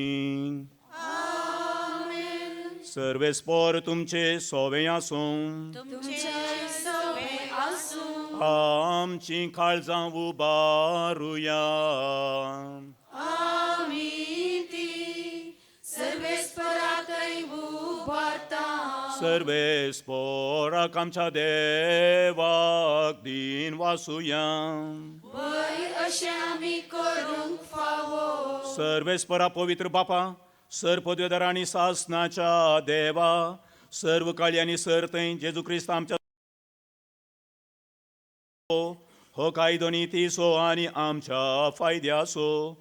सर्वेस्पोर तुमचे सोवे आसूं. आमची काळजां उबारुया. सर्वेस्पराक आमच्या देवाक दिन वासुया. सर्वेस्परा पवित्र बापा, सर्पद्वेदर आणि सासनाच्या देवा, सर्व काळी आणि सरतय जेजू ख्रिस्त आमच्या हो कायदो नितीसो आणि आमच्या फायद्यासो.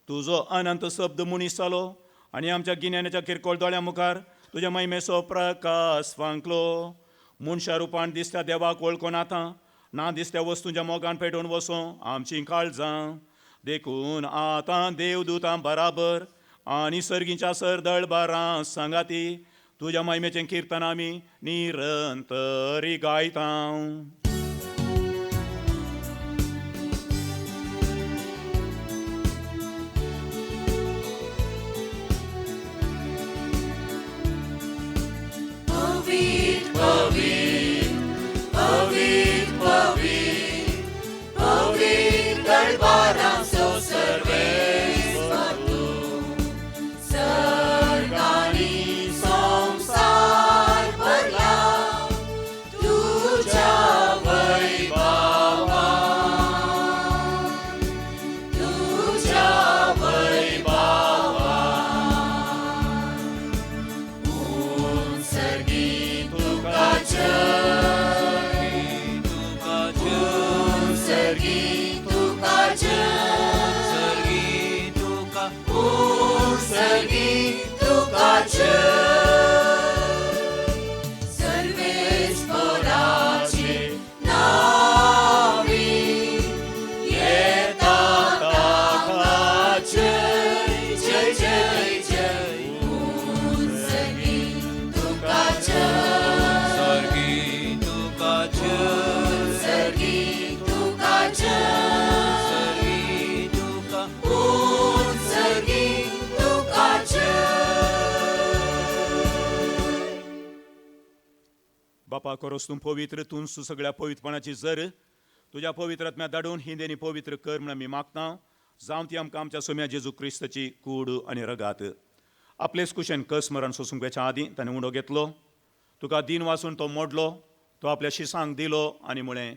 तुझो अनंत शब्द मुनीस जालो आणि आमच्या गिन्यानाच्या किरकोळ दोळ्या मुखार तुझ्या महिमेचो प्रकाश फांकलो. मनशा रुपान दिसत्या देवाक वळखून आतां ना दिसत्या वस्तूंच्या मोगान पेटोवन वसो आमची काळजां. देखून आतां देवदूतां बराबर आनी सर्गीच्या सरदळबारां सांगाती तुझ्या महिमेचें किर्तन आमी निरंतरी गायता. बापा करोस तूं पवित्र तूं सगळ्या पवित्रपणाची जर तुझ्या पवित्रात्म्या धाडून ही देणी पवित्र कर म्हणून आमी मागता. जावं ती आमकां आमच्या सोम्या जेजू क्रिस्ताची कूड आनी रगात. आपलेच कुशेन कस मरण सोसूंक वेच्या आदीं ताणें उंडो घेतलो, तुका दिन वाचून तो मोडलो, तो आपल्या शिसांक दिलो आनी म्हळें,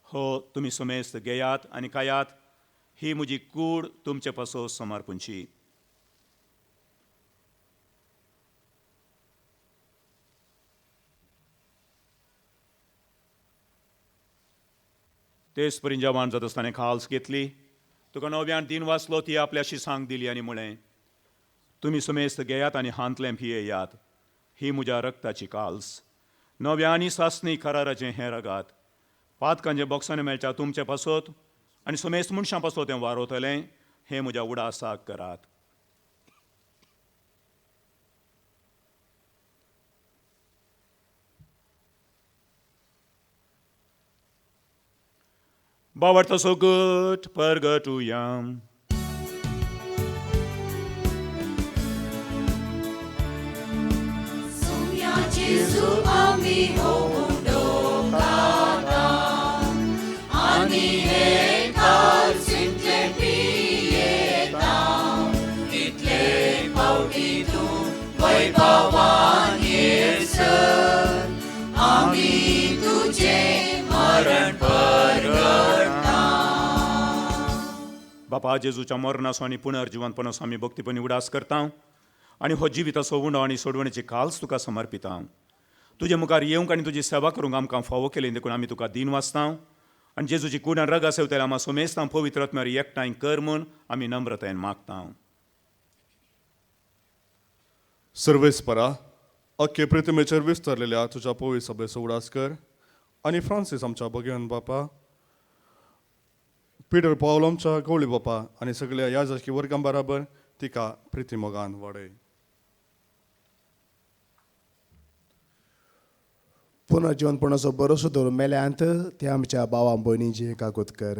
हो तुमी सुमेस्त घेयात आनी खायात, ही म्हजी कूड तुमचे पासो समर्पणची. तेच परीन जेवण जाता आसतना खाल्स घेतली, तुका नव्यान दिन वाचलो ती आपल्या शिसांक दिली आनी म्हळें, तुमी सुमेस्त घेयात आनी हांतलें पियेयात, ही म्हज्या रक्ताची काल्स. नव्या आनी सासणी कराराचें हें रगात. पातकांचे बॉक्सांनी मेळच्या तुमचे पासत आनी सुमेस्त मनशां पासो तें वारोतलें, हें म्हज्या उडासाक करात. Bawarta so good, purgatuyam. Jesu ami hondo kata ani he kal simple pieta itle pauti tu vai pavan yesan ami tuje maran बापा जेजूच्या मरणासो आनी पुनर्जिवंतपणासो आमी भक्तीपणी उडास करता आनी हो जिविताचो उंडो आनी सोडवणेची काल्स तुका समर्पिता. तुजे मुखार येवंक आनी तुजी सेवा करूंक आमकां फावो केली देखून आमी तुका दिन वाचता आनी जेजूची कुडान रग आसवतले आमी सुमेस्तां पवित्र आत्म्यार एकठांय कर म्हूण आमी नम्रतायेन मागता. सर्वेस्परा अख्खे पृथ्वीचेर विस्तारलेल्या तुज्या पवित्र सभेचो उडास कर आनी फ्रांसीस आमच्या भगिनी बापा, पीटर पावलो आमच्या गवळी बापा आनी सगळ्या याजकी वर्गां बराबर तिका प्रिती मोगान वाडय. पुनर्जीवनपणाचो भरोसो दवरून मेल्यांत ते आमच्या भावां भयणींची काकूत कर.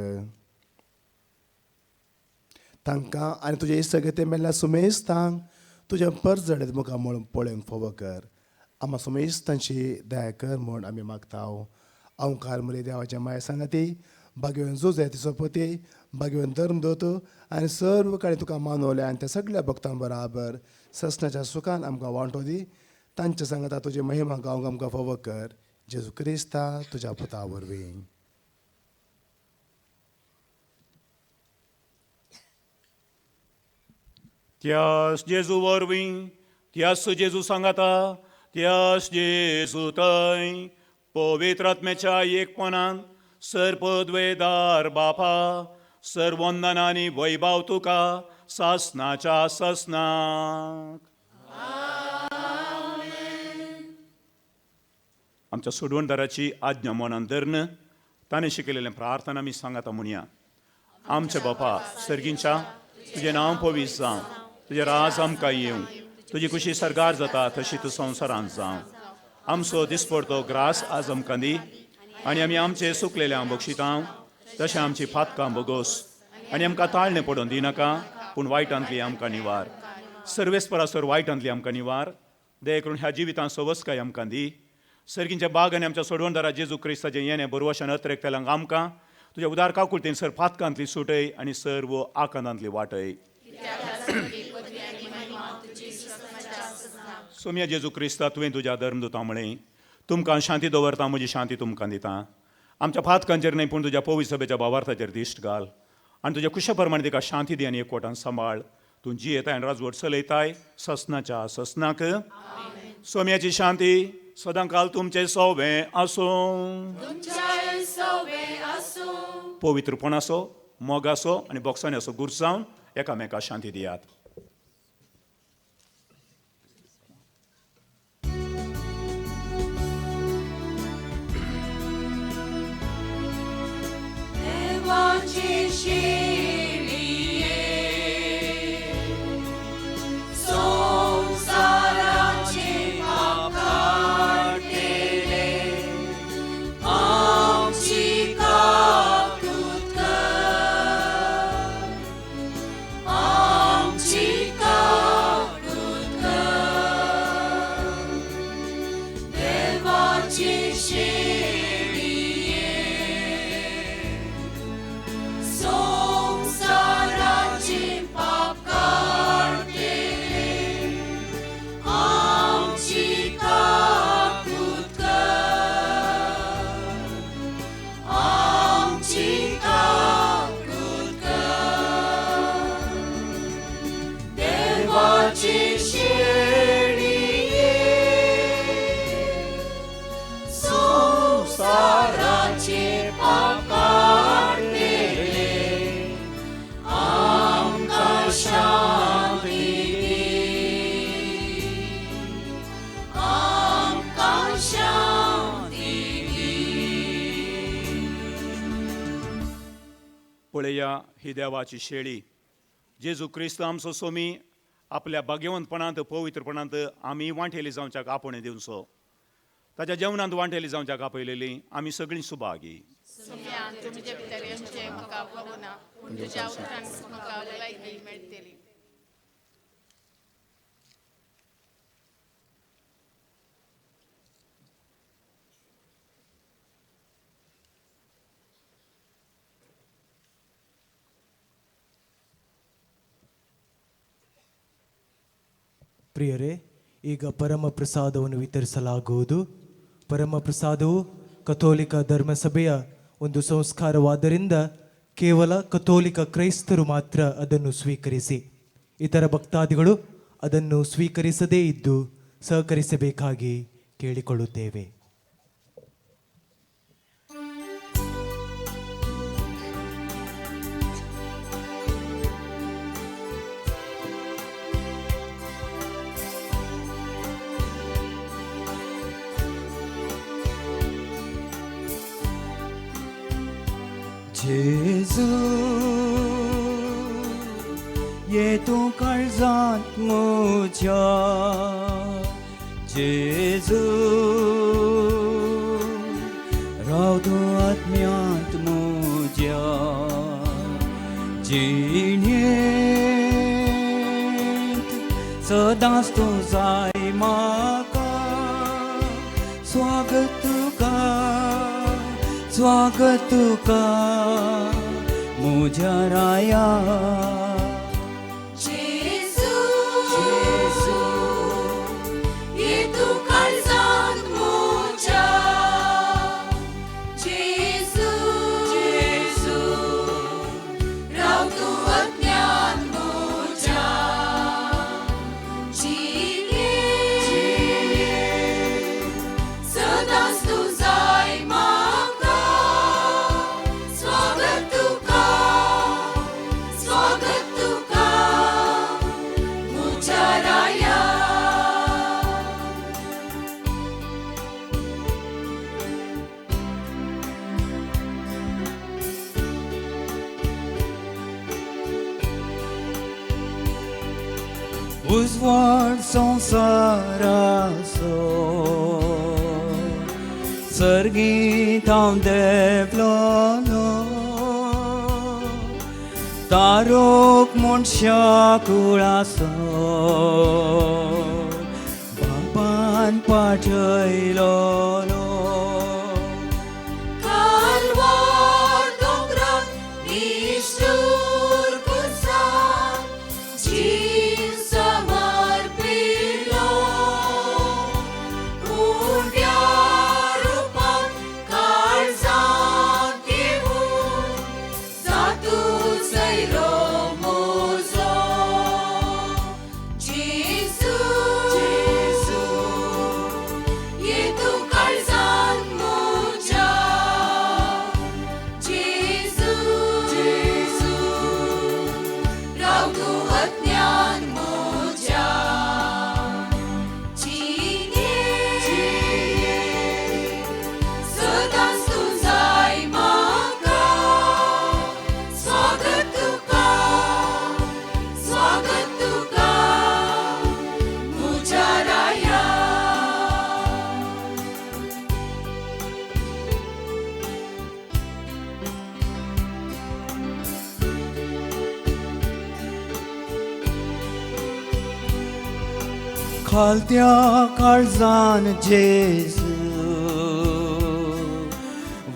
तांकां आनी तुजे इश्ट ते मेल्ल्या सुमेस्तांक तुज्या परजडे मुखार म्हणून पळोवंक फावो कर. आम्हा सुमेस्तांची दया कर म्हूण आमी मागता. अवकार मुले देवाच्या माया सांगाती भाग्यवान जो जाय तिचो पती भाग्यवान धर्म दोतो आनी सर्व काळी तुका मानवले आनी त्या सगळ्या भक्तां बराबर ससनाच्या सुखान आमकां वांटो दी तांच्या सांगता तुजी महिमा गांवक आमकां फावो कर जेजू क्रिस्ता तुज्या पुता वरवीं त्यास जेजू वरवीं त्यास जेजू सांगाता त्यास जेजू थंय पवित्र आत्म्याच्या एकपणान सर्पद्वेदार बापा सर्वंदना आनी वैभव तुका सासनाच्या ससनाक आमच्या सोडवणदाराची आज्ञा मनान धरन ताणें शिकयलेलें प्रार्थना आमी सांगाता म्हणया आमचे बापा सर्गींच्या तुजें नांव पवित्र जावं तुजें राज आमकां येवं तुजी खुशी सरगार जाता तशी तूं संवसारांत जावं आमचो दिसपडतो ग्रास आज आमकां दी आनी आमी आमचे सुकलेल्या बक्षितां तशें आमची फातकां बोगोस आनी आमकां ताळणें पडोवन दिनाका पूण वायटांतली आमकां निवार सर्वेस्परासोर वायटांतली आमकां निवार दया करून ह्या जिवितां सवस्काय आमकां दी सर्गींच्या बाग आनी आमच्या सोडवणदारा जेजू क्रिस्ताचें येणें बरवशान अत्रेक तेलांक आमकां तुज्या उदार काकुळतेन सर फातकांतली सुटय आनी सर्व आकांतांतली वाटय सोम्या जेजू क्रिस्ता तुवें तुज्या धर्मदुतां म्हळें तुमकां शांती दवरता म्हजी शांती तुमकां दिता आमच्या फातकांचेर न्हय पूण तुज्या पवित्र सभेच्या भावार्थाचेर दिश्ट घाल आनी तुज्या कुशा प्रमाणे तिका शांती दी आनी एकवटान सांबाळ तूं जी येताय आनी राजवट चलयताय ससनाच्या ससनाक सोम्याची शांती सदां काल तुमचे सोवे आसूं पवित्रपण आसो मोग आसो आनी बोक्सांनी असो गुर्स जावन एकामेकाक शांती दियात पळया ही देवाची शेळी जेजू क्रिस्त आमचो सोमी आपल्या भाग्यवंतपणांत पवित्रपणांत आमी वांटेली जावच्याक आपण दिवचो ताच्या जेवणांत वांटेली जावच्याक आपयलेली आमी सगळीं सुभागी तुमचे भितर आमचे म्हाका बगुना पूण तुज्या उतरान म्हाका लायकी मेळटली ಪ್ರಿಯರೇ ಈಗ ಪರಮ ಪ್ರಸಾದವನ್ನು ವಿತರಿಸಲಾಗುವುದು ಪರಮ ಪ್ರಸಾದವು ಕಥೋಲಿಕ ಧರ್ಮಸಭೆಯ ಒಂದು ಸಂಸ್ಕಾರವಾದ್ದರಿಂದ ಕೇವಲ ಕಥೋಲಿಕ ಕ್ರೈಸ್ತರು ಮಾತ್ರ ಅದನ್ನು ಸ್ವೀಕರಿಸಿ ಇತರ ಭಕ್ತಾದಿಗಳು ಅದನ್ನು ಸ್ವೀಕರಿಸದೇ ಇದ್ದು ಸಹಕರಿಸಬೇಕಾಗಿ ಕೇಳಿಕೊಳ್ಳುತ್ತೇವೆ जेजू ये तूं काळजांत म्हज्या जेजू राव तूं आत्म्यांत म्हज्या जिणेंत सदांच तूं जाय म्हाका स्वागत तुका स्वागत तुका म्हज्या राया जेसू ये तू काळजांत म्हज्या जेसू राव तूं अज्ञान म्हज्या जिणे सदांच तूं जाय म्हाका स्वागत तुका म्हज्या राया उजवाड संवसाराचो सर्गीत हांव देवलोलो तारोक मनशा कुळाचो बापान पाठयलोलो कालवार दोंगरार निष्ठूर कुसार जीव समर्पिलो उण्या रुपान काळजांत घेवून जा तूं सैरो म्हजो जेसू ये तूं काळजांत म्हज्या जेसू राव तूं अज्ञान म्हज्या जिणे सदांच तूं जाय म्हाका स्वागत तुका म्हज्या राया खालत्या काळजान जेजू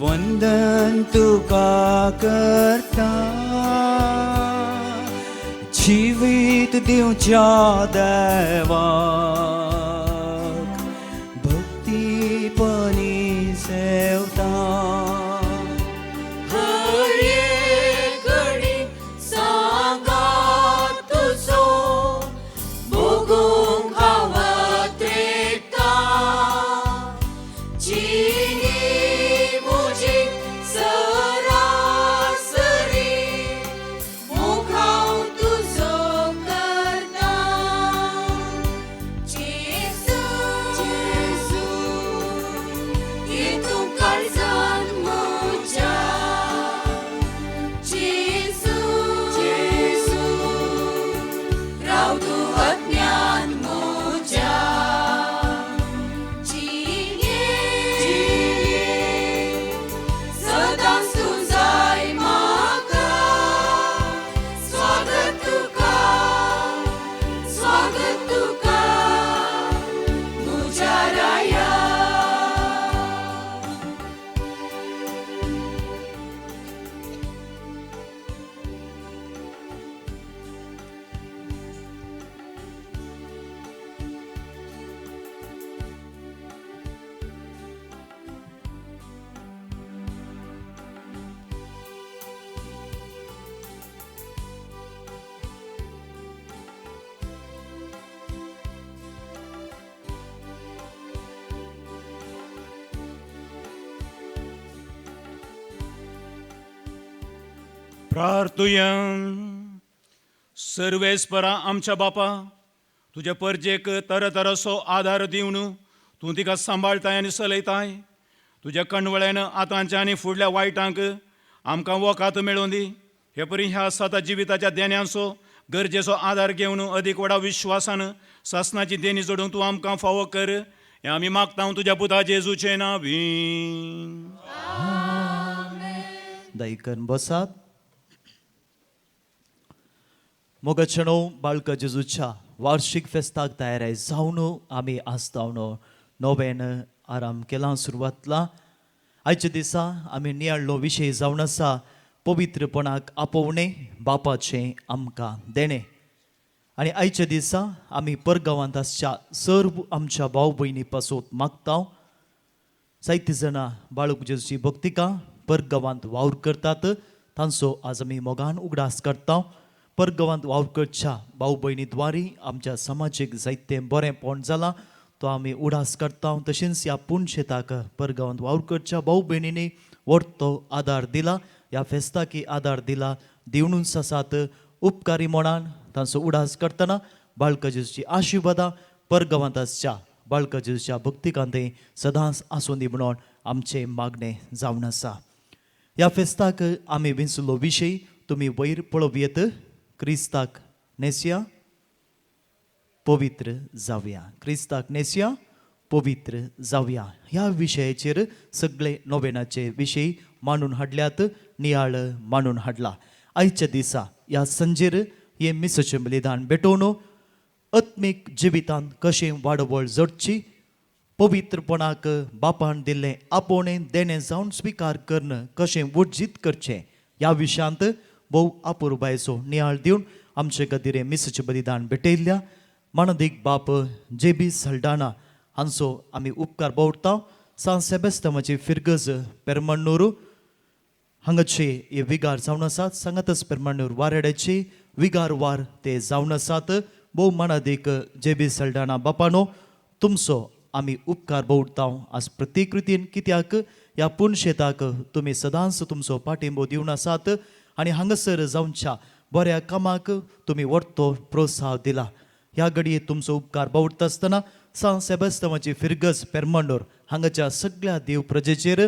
वंदन तुका करता जिवीत दिवच्या देवाक भक्तीपणी सेवता हर एक घडी सांगात तुजो भोगूंक हांव अत्रेता जिणी म्हजी सरासरी मोग हांव तुजो करता जेसू ये तूं काळजांत म्हज्या जेसू राव तूं अज्ञान म्हज्या जिणे सदांच तूं जाय म्हाका स्वागत तुका म्हज्या राया प्रार्थुया सर्वेस्परा आमच्या बापा तुझ्या परजेक तरातरासो आधार दिवन तूं तिका सांबाळताय आनी चलयताय तुज्या कणवळ्यान आतांच्या आनी फुडल्या वायटांक आमकां वखात मेळोवन दी हे परी ह्या सता जिविताच्या देण्यांचो गरजेचो आधार घेवन अदीक व्हडा विश्वासान सासनाची देणी जोडून तूं आमकां फावो कर हें आमी मागता तुज्या पुता जेजूचे नांवीं दयकन बसात मोगाचनो बाळका जेजूच्या वार्षिक फेस्ताक तयाराय जावन आमी आसतावनो नोवेन आराम केला सुरवातला आयच्या दिसा आमी नियाळलो विशय जावन आसा पवित्रपणाक आपोवणे बापाचें आमकां देणे. आनी आयच्या दिसा आमी परगांवांत आसच्या सर्व आमच्या भाव भयणी पासून मागता. जायतीं जाणां बाळूक जेजूची भक्तिकां परगांवांत वावर करतात, तांचो आज आमी मोगान उगडास करता. परगांवांत वावर करच्या भाव भयणी द्वारी आमच्या समाजीक जायतें बरेंपण जालां, तो आमी उडास करता. तशेंच ह्या पुणशेताक परगांवांत वावर करच्या भाव भयणींनी व्हडतो आदार दिला, ह्या फेस्ताकी आदार दिला. देवणूच आसात उपकारी मनान तांचो उडास करतना बाळका जेजूची आशिर्वादां परगांवांत आसच्या बाळका जेजूच्या भक्तिकांतें सदांच आसूं दी म्हणून आमचें मागणें जावन आसा. ह्या फेस्ताक आमी विंचलो विशय तुमी वयर पळोवयेत. क्रिस्ताक नेसया पवित्र जावया. क्रिस्ताक नेसया पवित्र जावया ह्या विशयाचेर सगळे नोवेनाचे विशय मांडून हाडल्यात, नियाळ मांडून हाडला. आयच्या दिसा ह्या संजेर हे मिसाचें बलिदान भेटोवन आत्मीक जिवितांत कशें वाडवळ जडची, पवित्रपणाक बापान दिल्लें आपोवणें देणें जावन स्विकार करून कशें वर्जीत करचें ह्या विशयांत भोव आपुरबायेचो नियाळ दिवन आमचे खातीर हें मिसाचें बलिदान भेटयल्ल्या मानदीक बाप जेबी सल्डाना हांचो आमी उपकार भोवता. सान सेबेस्तांवाची फिरगज पेरमण्णूर हांगाचे हे विगार जावन आसात. सांगातच पेरमण्णूर वारेड्याचे विगार वार ते जावन आसात. भोव मानदीक जेबी सल्डाना बापानो तुमचो आमी उपकार भोवता आज प्रत्येक रितीन, कित्याक ह्या पुणशेताक तुमी सदांच तुमचो पाठिंबो दिवन आसात आनी हांगासर जावच्या बऱ्या कामाक तुमी व्हडतो प्रोत्साह दिला. ह्या घडये तुमचो उपकार भोवता आसतना सान सेबेस्तांवाची फिरगज पेरमण्णूर हांगाच्या सगळ्या देव प्रजेचेर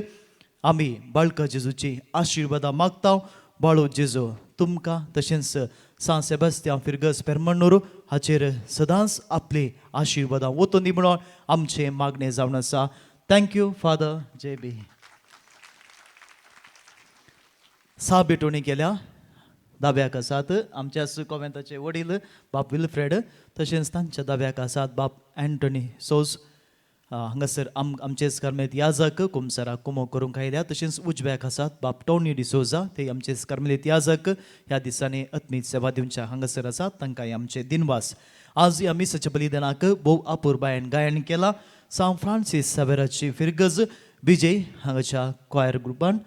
आमी बाळका जेजूची आशिर्वादां मागता. बाळो जेजू तुमकां तशेंच सान सेबेस्तांव फिरगज पेरमण्णूर हाचेर सदांच आपली आशिर्वादां वचून दी म्हणून आमचें मागणें जावन आसा. Thank you father. जय बी. सा भेटोवणी केल्या दाव्याक आसात आमच्याच कॉमेंताचे वडील बाप विल्फ्रेड, तशेंच तांच्या दाव्याक आसात बाप एंटनी सोज. हांगासर आमचेच कर्मेत याजक कुमसारा कुमो करूंक आयल्या. तशेंच उजव्याक आसात बाप टोनी डिसोजा, ते आमचेच कर्मेलीत याजक ह्या दिसांनी आत्मीक सेवा दिवच्या हांगासर आसात, तांकांय आमचे दिनवास. आज ह्या मिसाच्या बलिदानाक भोव आपुरबायेन गायन केलां. सान फ्रांसीस सावेराची फिरगज विजय हांगाच्या क्वायर ग्रुपान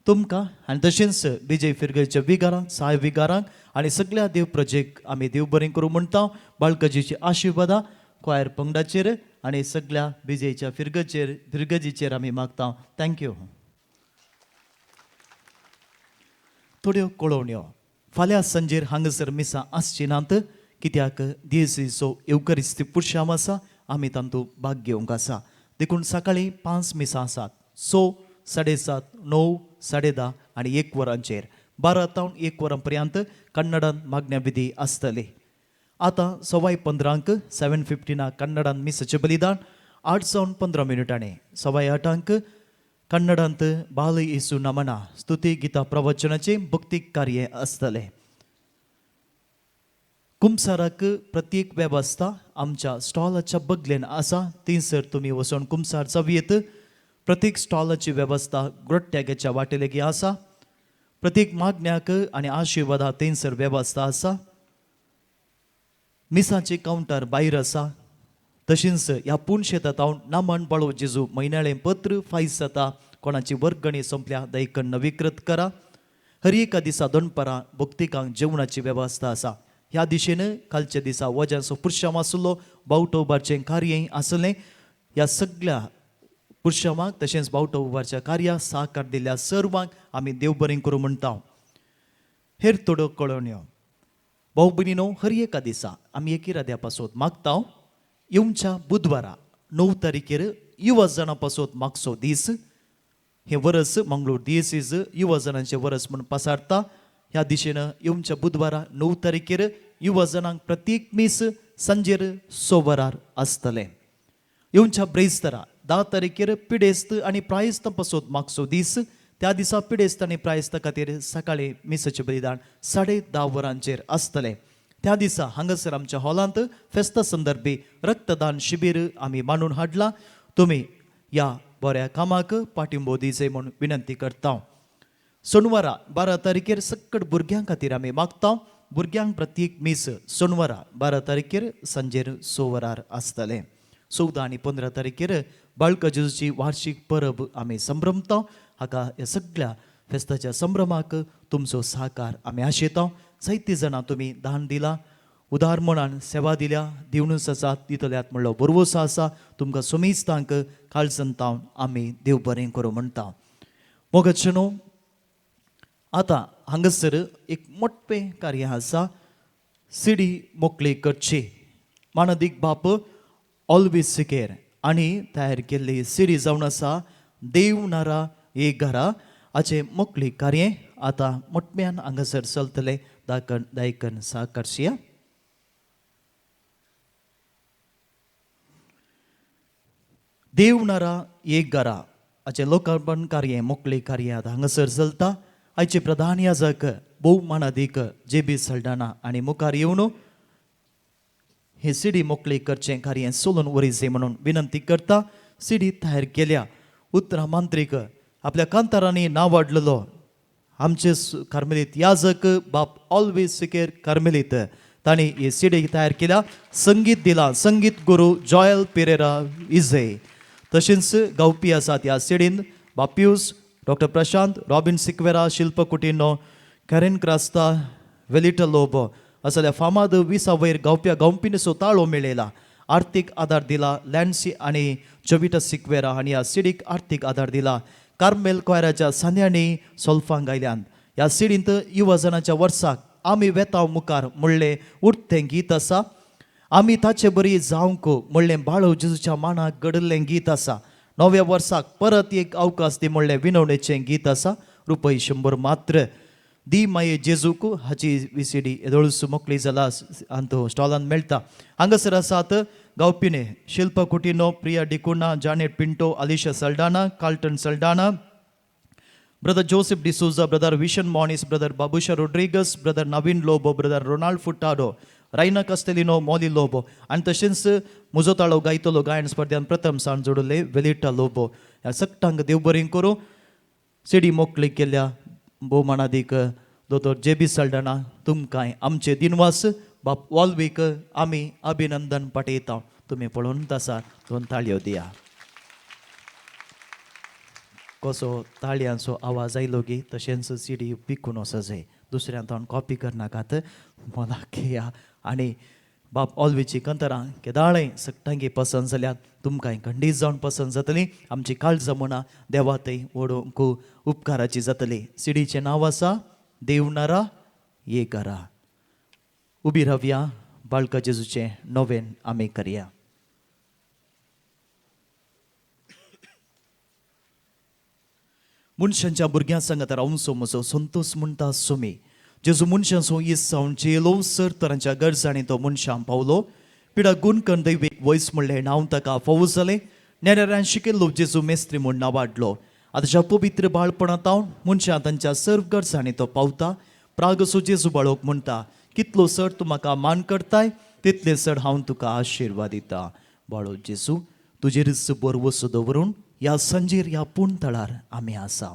तुमकां आनी तशेंच विजय फिरगजच्या विगारांक साय विगारांक आनी सगळ्या देव प्रजेक आमी देव बरें करूं म्हणटा. बाळकाजीची आशिर्वादां क्वायर पंगडाचेर आनी सगळ्या विजयच्या फिरगजीचेर आमी मागता. थँक्यू. थोड्यो कळोवण्यो. फाल्यां संजेर हांगासर मिसां आसची नात, कित्याक दियेसीचो एवकरिस्ती पुरशाम आसा, आमी तातूंत भाग घेवंक आसा. देखून सकाळीं 5 मिसां आसात. 6, 7:30, 9, 10:30 आनी 1 वरांचेर. 12 तावन 1 वरां पर्यंत कन्नडांत मागण्या विधी आसतले. आतां 15:15 7:15 कन्नडांत मिसाचें बलिदान, 8 जावन 15 मिनटांनी 8:15 कन्नडांत बाल येसू नमना स्तुती गिता प्रवचनाचें भक्तीक कार्य आसतलें. कुमसाराक प्रत्येक वेवस्था आमच्या स्टॉलाच्या बगलेन आसा, थंयसर तुमी वचून कुमसार जावयेत. प्रत्येक स्टॉलाची वेवस्था ग्रोट्ट्याच्या वाटेलेगी आसा. प्रत्येक मागण्याक आनी आशिर्वादा थंयसर वेवस्था आसा. मिसाचे कावंटर भायर आसा. तशेंच ह्या पुणशेतांत हांव नामन बाळो जेजू म्हयन्याळें पत्र फायज जाता. कोणाची वर्गणी सोंपल्या दैकन नवीकृत करा. हर एका दिसा दनपारां भक्तिकांक जेवणाची वेवस्था आसा. ह्या दिशेन कालच्या दिसा वजांचो पुरशाम आसलो, बावटो उबारचें कार्यय आसलें. ह्या सगळ्या पुरशामाक तशेंच बावटो उबारच्या कार्याक सहकार दिल्ल्या सर्वांक आमी देव बरें करूं म्हणटा. हेर थोड्यो कळोवण्यो. भाऊ भयणीनो, हर एका दिसा आमी एकिराद्या पासून मागता. येवच्या बुधवारा 9 तारीखेर युवा जाणां पासून मागचो दीस. हे वर्स मंगळूर दियेसीज युवा जनांचें वर्स म्हूण पासारता. ह्या दिशेन येवच्या बुधवारा 9 तारीखेर युवा जनांक प्रत्येक मीस संजेर 6 वरार आसतलें. येवच्या ब्रेस्तारा 10 तारीखेर पिडेस्त आनी प्रायस्त पासून मागचो दीस. त्या दिसा पिडेस्त आनी प्रायस्त खातीर सकाळीं मिसाचें बलिदान 10:30 वरांचेर आसतलें. त्या दिसा हांगासर आमच्या हॉलांत फेस्ता संदर्भी रक्तदान शिबीर आमी मांडून हाडला. तुमी ह्या बऱ्या कामाक पाठिंबो दिचे म्हणून विनंती करता. सोनवारा 12 तारखेर सक्कट भुरग्यां खातीर आमी मागता. भुरग्यांक प्रत्येक मीस सोनवारा 12 तारखेर सांजेर 6 वरार आसतलें. 14 आनी 15 तारखेर बाळका जेजूची वार्षिक परब आमी संभ्रमता. हाका ह्या सगळ्या फेस्ताच्या संभ्रमाक तुमचो सहकार आमी आशेता. जायतीं जाणां तुमी दान दिला, उदार मनान सेवा दिल्या, दिवनूच आसात, दितल्यात म्हणलो बरवोसो आसा. तुमकां सोमेस्तांक काळजंतावन आमी देव बरें करूं म्हणटा. मोगतशनो, आतां हांगासर एक मोठें कार्य आसा. सिडी मोकळी करची. मानदीक बाप ऑलवेज सिकेर आनी तयार केल्ली सिडी जावन आसा देव नारा एक घरा हाचें मोकळी कार्य आतां मोठ्यान हांगासर चलतलें. दायकन सहकारशीया. देव नारा एक घरा हाचें लोकार्पण कार्य मोकळी कार्य आतां हांगासर चलता. आयचे प्रधान याजक भोवमानादीक JB सल्डाना आनी मुखार येवन हे सिडी मोकळी करचें कार्य सोलून वरिसे म्हणून विनंती करता. सिडी तयार केल्या. उत्तरा मांत्रीक आपल्या कांतारांनी नांव वाडलेलो आमचे कार्मेलीत याजक बाप ऑलवेज सिकेर कार्मेलीत तांणी ही सिडी तयार केल्या. संगीत दिला संगीत गुरू जॉयल पेरेरा इजे. तशेंच गावपी आसात ह्या सिडीन बाप पियूस, डॉक्टर प्रशांत, रॉबिन सिक्वेरा, शिल्प कुटिनो, कॅरेन क्रास्ता, वेलिटा लोबो असल्या फामाद 20 वयर गावपीन ताळो मेळयला. आर्थीक आदार दिला लॅन्सी आनी जविटा सिक्वेरा हांणी ह्या सिडीक आर्थीक आदार दिला. कार्मेल कोयराच्या सांद्यांनी सोल्फां गायल्यान ह्या सिडींत युवजनाच्या वर्साक आमी वेतांव मुखार म्हणलें उठतें गीत आसा. आमी ताचे बरी जावंक म्हणलें बाळो जेजूच्या मानाक घडल्लें गीत आसा. नव्या वर्साक परत एक अवकाश दी म्हणलें विनवणेचें गीत आसा. रुपये 100 मात्र. दी माये जेजूक हाची VCD येदोळूच मोकळी जाला आनी स्टॉलान मेळटा. हांगासर आसात गावपिने Shilpa Coutinho, Priya D'Cunha, Janet Pinto, Alisha Saldanha, Carlton Saldanha, brother Joseph D'Souza, brother Vishan Monis, brother Babusha Rodrigues, brother Naveen Lobo, brother Ronald Furtado, Raina Castelino, Molly Lobo आनी तशेंच म्हजो ताळो गायतलो गायन स्पर्धांत प्रथम स्थान जोडले वेलिटा लोबो. ह्या सगळ्यांक देव बरें करूं. सिडी मोकळी केल्या भोवमानादीक दोतोर JB सल्डाना तुमकांय आमचे दिनवास बाप वॉल्वीक आमी अभिनंदन पाठयता. तुमी पळोवन आसा 2 ताळयो दिया. कसो ताळयांचो आवाज आयलो गी तशेंच सिडी पिकून वचजे. दुसऱ्यां तोंड कॉपी करनाकात. मनाक घेया आनी बाप ऑल्वीची कंतरां केदाळें सगळ्यांकी पसंद जाल्यात. तुमकांय खंडीत जावन पसंद जातली. आमची काळज जमना देवातय ओडोवंक उपकाराची जातली. सिडीचें नांव आसा देव नारा ये घरा. उबी रावया. बाळका जेजूचें नोवेन आमी करया. मनशांच्या भुरग्यां सांगात रावंचो म्हजो संतोष म्हणटा सोमी. जेजू मनशांचो इस जावन जेलो सर तरांच्या गरजांनी तो मनशां पावलो. पिडा गुणकण दैवीक वयस म्हणलें नांव ताका फावो जालें. नेणाऱ्यान शिकिल्लो जेजू मेस्त्री म्हूण नांवाडलो. आतांच्या पवित्र बाळपणांत मनशां तांच्या सर्व गरजांनी तो पावता. प्रागसो जेजू बाळोक म्हणटा कितलो चड तूं म्हाका मान करताय तितले चड हांव तुका आशिर्वाद दिता. बाळो जेजू तुजेर बरवसो दवरून ह्या सांजेर ह्या पुणतळार आमी आसा.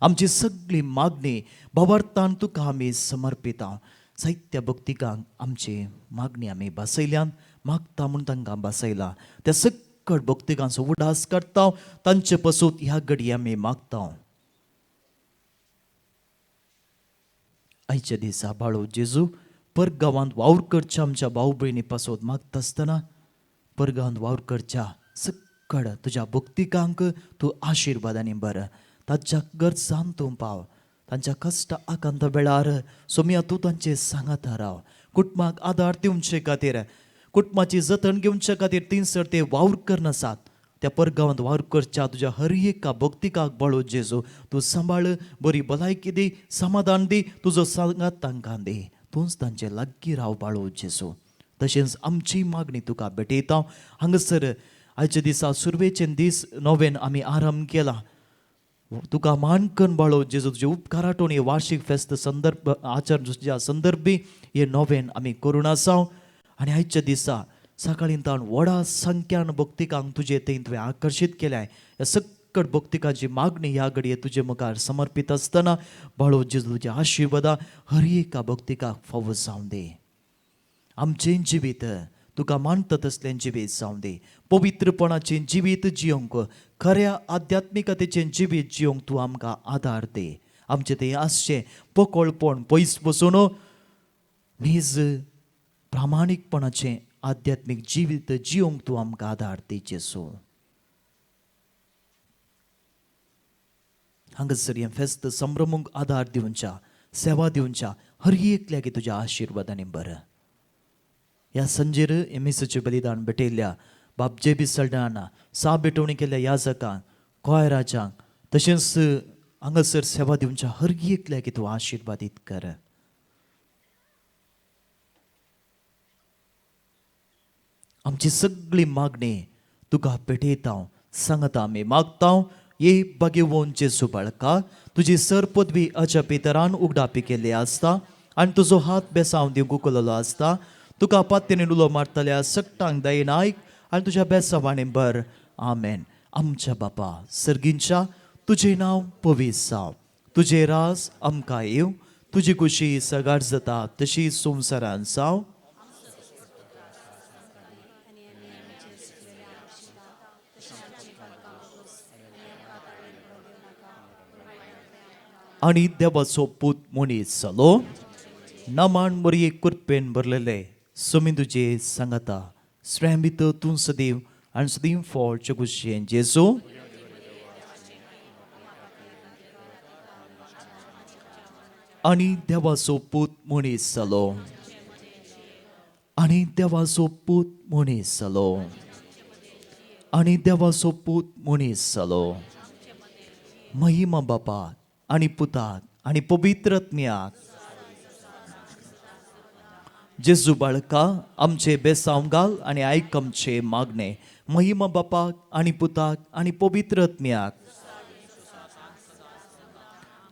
आमची सगळी मागणी भावार्थान तुका आमी समर्पिता. जायत्या भक्तिकांक आमची मागणी आमी बसयल्यान मागता म्हूण तांकां बसयला. त्या सकट भक्तिकांचो उडास करता. तांचे पासून ह्या घडये आमी मागता. आयच्या दिसा बाळो जेजू परगांवांत वावर करच्या आमच्या भाऊ भयणी पासून मागता आसतना परगांवांत वावर करच्या सकट तुज्या भक्तिकांक तूं आशिर्वादांनी बर. तांच्या गरजान तूं पाव. तांच्या कश्ट आकांत वेळार सोम्या तूं तांचे सांगात राव. कुटुंबाक आदार दिवचे खातीर कुटुंबाची जतन घेवचे खातीर तीनसर ते वावर करनासात. त्या परगांवांत वावर करच्या तुज्या हर एका भक्तिकाक बाळो जेजू तूं सांबाळ. बरी भलायकी दी, समाधान दी. तुजो सांगात तांकां दी. तूंच तांचे लागीं राव बाळो जेजू. तशेंच आमची मागणी तुका भेटयता. हांगासर आयच्या दिसा सुरवेचे दीस नोवेन आमी आरंभ केला. तुका मानकन बाळो जेजू तुजे उपकाराटून हे वार्षिक फेस्त संदर्भ आचरणच्या संदर्भी हे नोवेन आमी करून आसा. आनी आयच्या दिसा सकाळीं तावन व्हडा संख्यान भक्तिकांक तुजे थंय तुवें आकर्शीत केल्याय. ह्या सकट भक्तिकाची मागणी ह्या घडये तुझे मुखार समर्पित असताना बाळो जेजू तुझ्या आशिर्वादा हर एका भक्तिकाक फावो जावं दे. आमचें जिवीत तुका मानता तसलें जिवीत जावं दे. पवित्रपणाचें जिवीत जियोंक, खऱ्या आध्यात्मिकतेचें जिवीत जियोंक तूं आमकां आदार दे. आमचें तें आसचें पोकळपण पयस बसून नीज प्रामाणीकपणाचें आध्यात्मीक जिवीत जियोंक तूं आमकां आदार दी जेजू. हांगासर हें फेस्त संभ्रमूंक आदार दिवच्या, सेवा दिवच्या हर एकल्या की तुज्या आशिर्वादांनी बर. ह्या संजेर एमिसाचें बलिदान भेटयल्ल्या बाब जेबी सल्डाना, सा भेटवणी केल्ल्या याजकांक, कोयराच्यांक, तशेंच हांगासर सेवा दिवच्या हर एकल्या की तूं आशिर्वादीत कर. आमची सगळी मागणी तुका पेटयता, सांगता आमी मागता. ये भगवंत जेजू बाळका, तुजी सर पदवी अजा पितरान उगडापी केल्ली आसता आनी तुजो हात बेसांव दिवंक उखललो आसता. तुका पात्यानी उलो मारतल्या सट्टांक दयेन आयक आनी तुज्या बेसावाणी बर. आमेन. आमच्या बापा सर्गींच्या, तुजें नांव पवित्र जावं, तुजें राज आमकां येवं, तुजी कुशी सगार जाता तशी संवसारांत जावं. आनी देवाचो पूत मनीस जालो, नामान मरये कुरपेन भरलेले समिंदुचे सांगता, श्रॅमित तूं सदैव आनी सदैव फॉलचे कुशें जेजू. आनी देवाचो पूत मनीस जालो, आनी देवाचो पूत मनीस जालो, आनी देवाचो पूत मनीस जालो. महिमा बापाक आनी पुताक आनी पवित्र आत्म्याक. जेजू बाळका, आमचे बेसांव घाल आनी आयक आमचे मागणे. महिमा बापाक आनी पुताक आनी पवित्र आत्म्याक.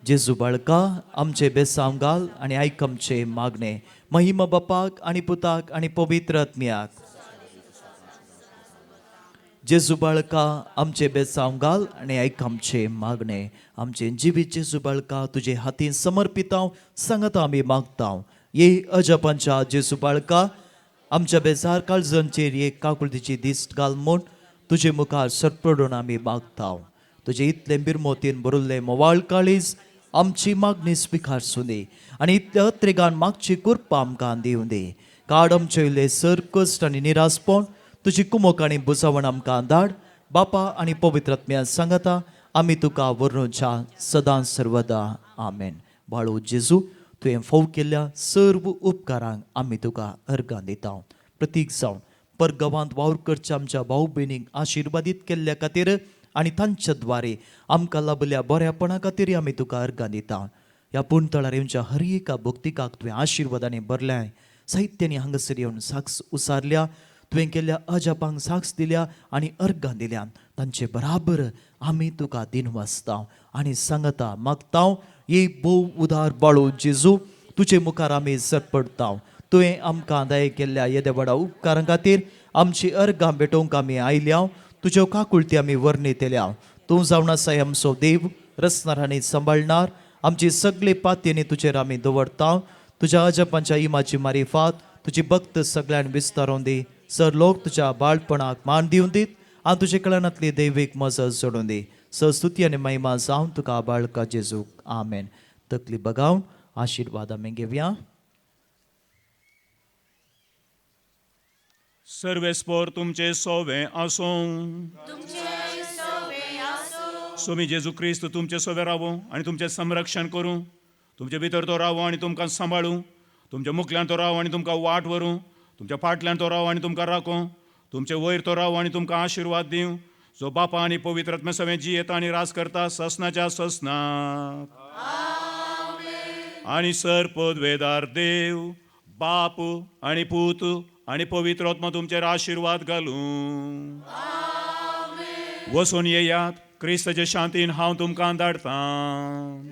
जेजू बाळका, आमचे बेसांव घाल आनी आयक आमचे मागणे. महिमा बापाक आनी पुताक आनी पवित्र आत्म्याक. जेजू बाळका, आमचे बेसांव घाल आनी आयक आमचे मागणे. आमचे जिवीत जेजू बाळका तुजे हातीन समर्पितांव, सांगता आमी मागतांव. ये अजपांच्या जेजू बाळका, आमच्या बेजार काळजांचेर एक काकुळतीची दिश्ट घाल म्हूण तुजे मुखार सरपडून आमी मागतांव. तुजे इतले बिरमोतीन बरुल्ले मोवाळ काळीज आमची मागणी स्विकारसूं दी आनी इतल्या अत्रेगान मागची कृपा आमकां दिवं दी. काड आमचे इल्ले सर कश्ट आनी निरासपण तुजी कुमोक आनी बुजावण आमकां धाड. बापा आनी पवित्र आत्म्या सांगता आमी तुका वर्णुच्या सदां सर्वदा. आमेन. बाळू जेजू, तुवें फाव केल्ल्या सर्व उपकारांक आमी तुका अर्गां दिता. प्रतीक जावन परगांवांत वावर करच्या आमच्या भाऊ भयणीक आशिर्वादीत केल्ल्या खातीर आनी तांच्या द्वारे आमकां लाभल्या बऱ्यापणा खातीर आमी तुका अर्गां दिता. ह्या पुणतळार येवच्या हर एका भक्तिकाक तुवें आशिर्वादांनी भरल्याय. साहित्यानी हांगासर येवन साक्ष उसारल्या, तुवें केल्ल्या अजापांक साक्ष दिल्या आनी अर्गां दिल्या. तांचे बराबर आमी तुका दिन वाचता आनी सांगता मागता. ये भोव उदार बाळू जेजू, तुजे मुखार आमी सरपडता. तुवें आमकां दया केल्ल्या येद्या व्हडा उपकारां खातीर आमची अर्गां भेटोवंक आमी आयल्या. तुज्यो काकुळटी आमी वर्णितल्या. तूं जावन आसाय आमचो देव, रचणार आनी सांबाळणार. आमची सगळी पातयेनी तुजेर आमी दवरता. तुज्या अजपांच्या इमाची मारिफात तुजी भक्त सगळ्यांक विस्तारोवन दी. सर लोक तुज्या बाळपणाक मान दिवन दीत आनी तुजे कळनातली दैवीक मजत जोडून दी. स्तुती आनी महिमा जावन तुका बाळका जेजूक. आमेन. तकली बगावन आशिर्वाद आमी घेवया. सर्वेस्पोर तुमचे सोवे आसूं. स्वामी जेजू क्रिस्त तुमचे सोवे रावो आनी तुमचे संरक्षण करूं. तुमचे भितर तो रावो आनी तुमकां सांबाळूं. तुमच्या मुखल्यान तो रावो आनी तुमकां वाट व्हरूं. तुमच्या फाटल्यान तो रावो आनी तुमकां राखो. तुमचे वयर तो रावो आनी तुमकां आशिर्वाद दिवं. जो बापा आनी पवित्र आत्म्या सवें जी येता आनी रास करता ससनाच्या ससनाक. आनी सरपद वेदार देव बाप आनी पूत आनी पवित्र आत्मा तुमचेर आशिर्वाद घालूं. वसून येयात. क्रिस्ताचे शांतीन हांव तुमकां धाडटां.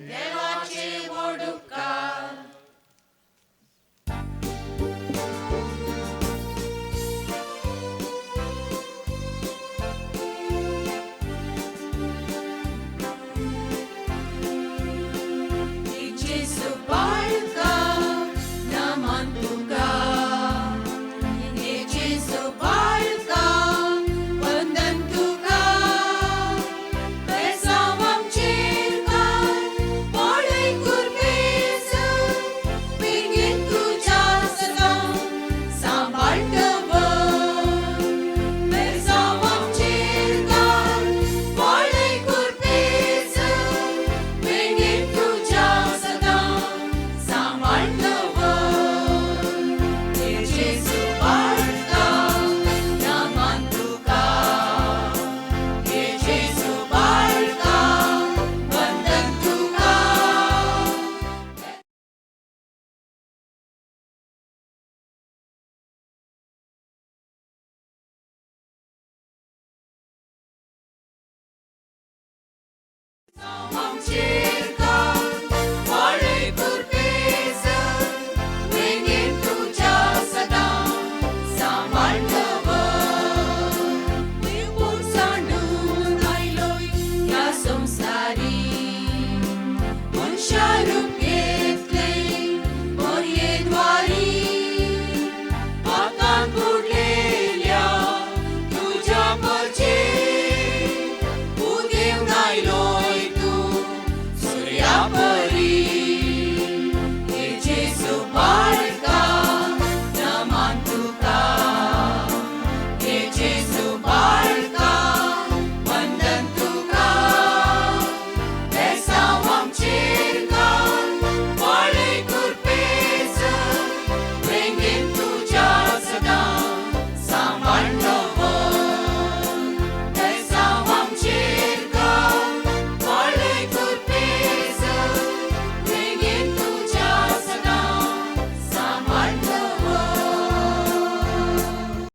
आमचे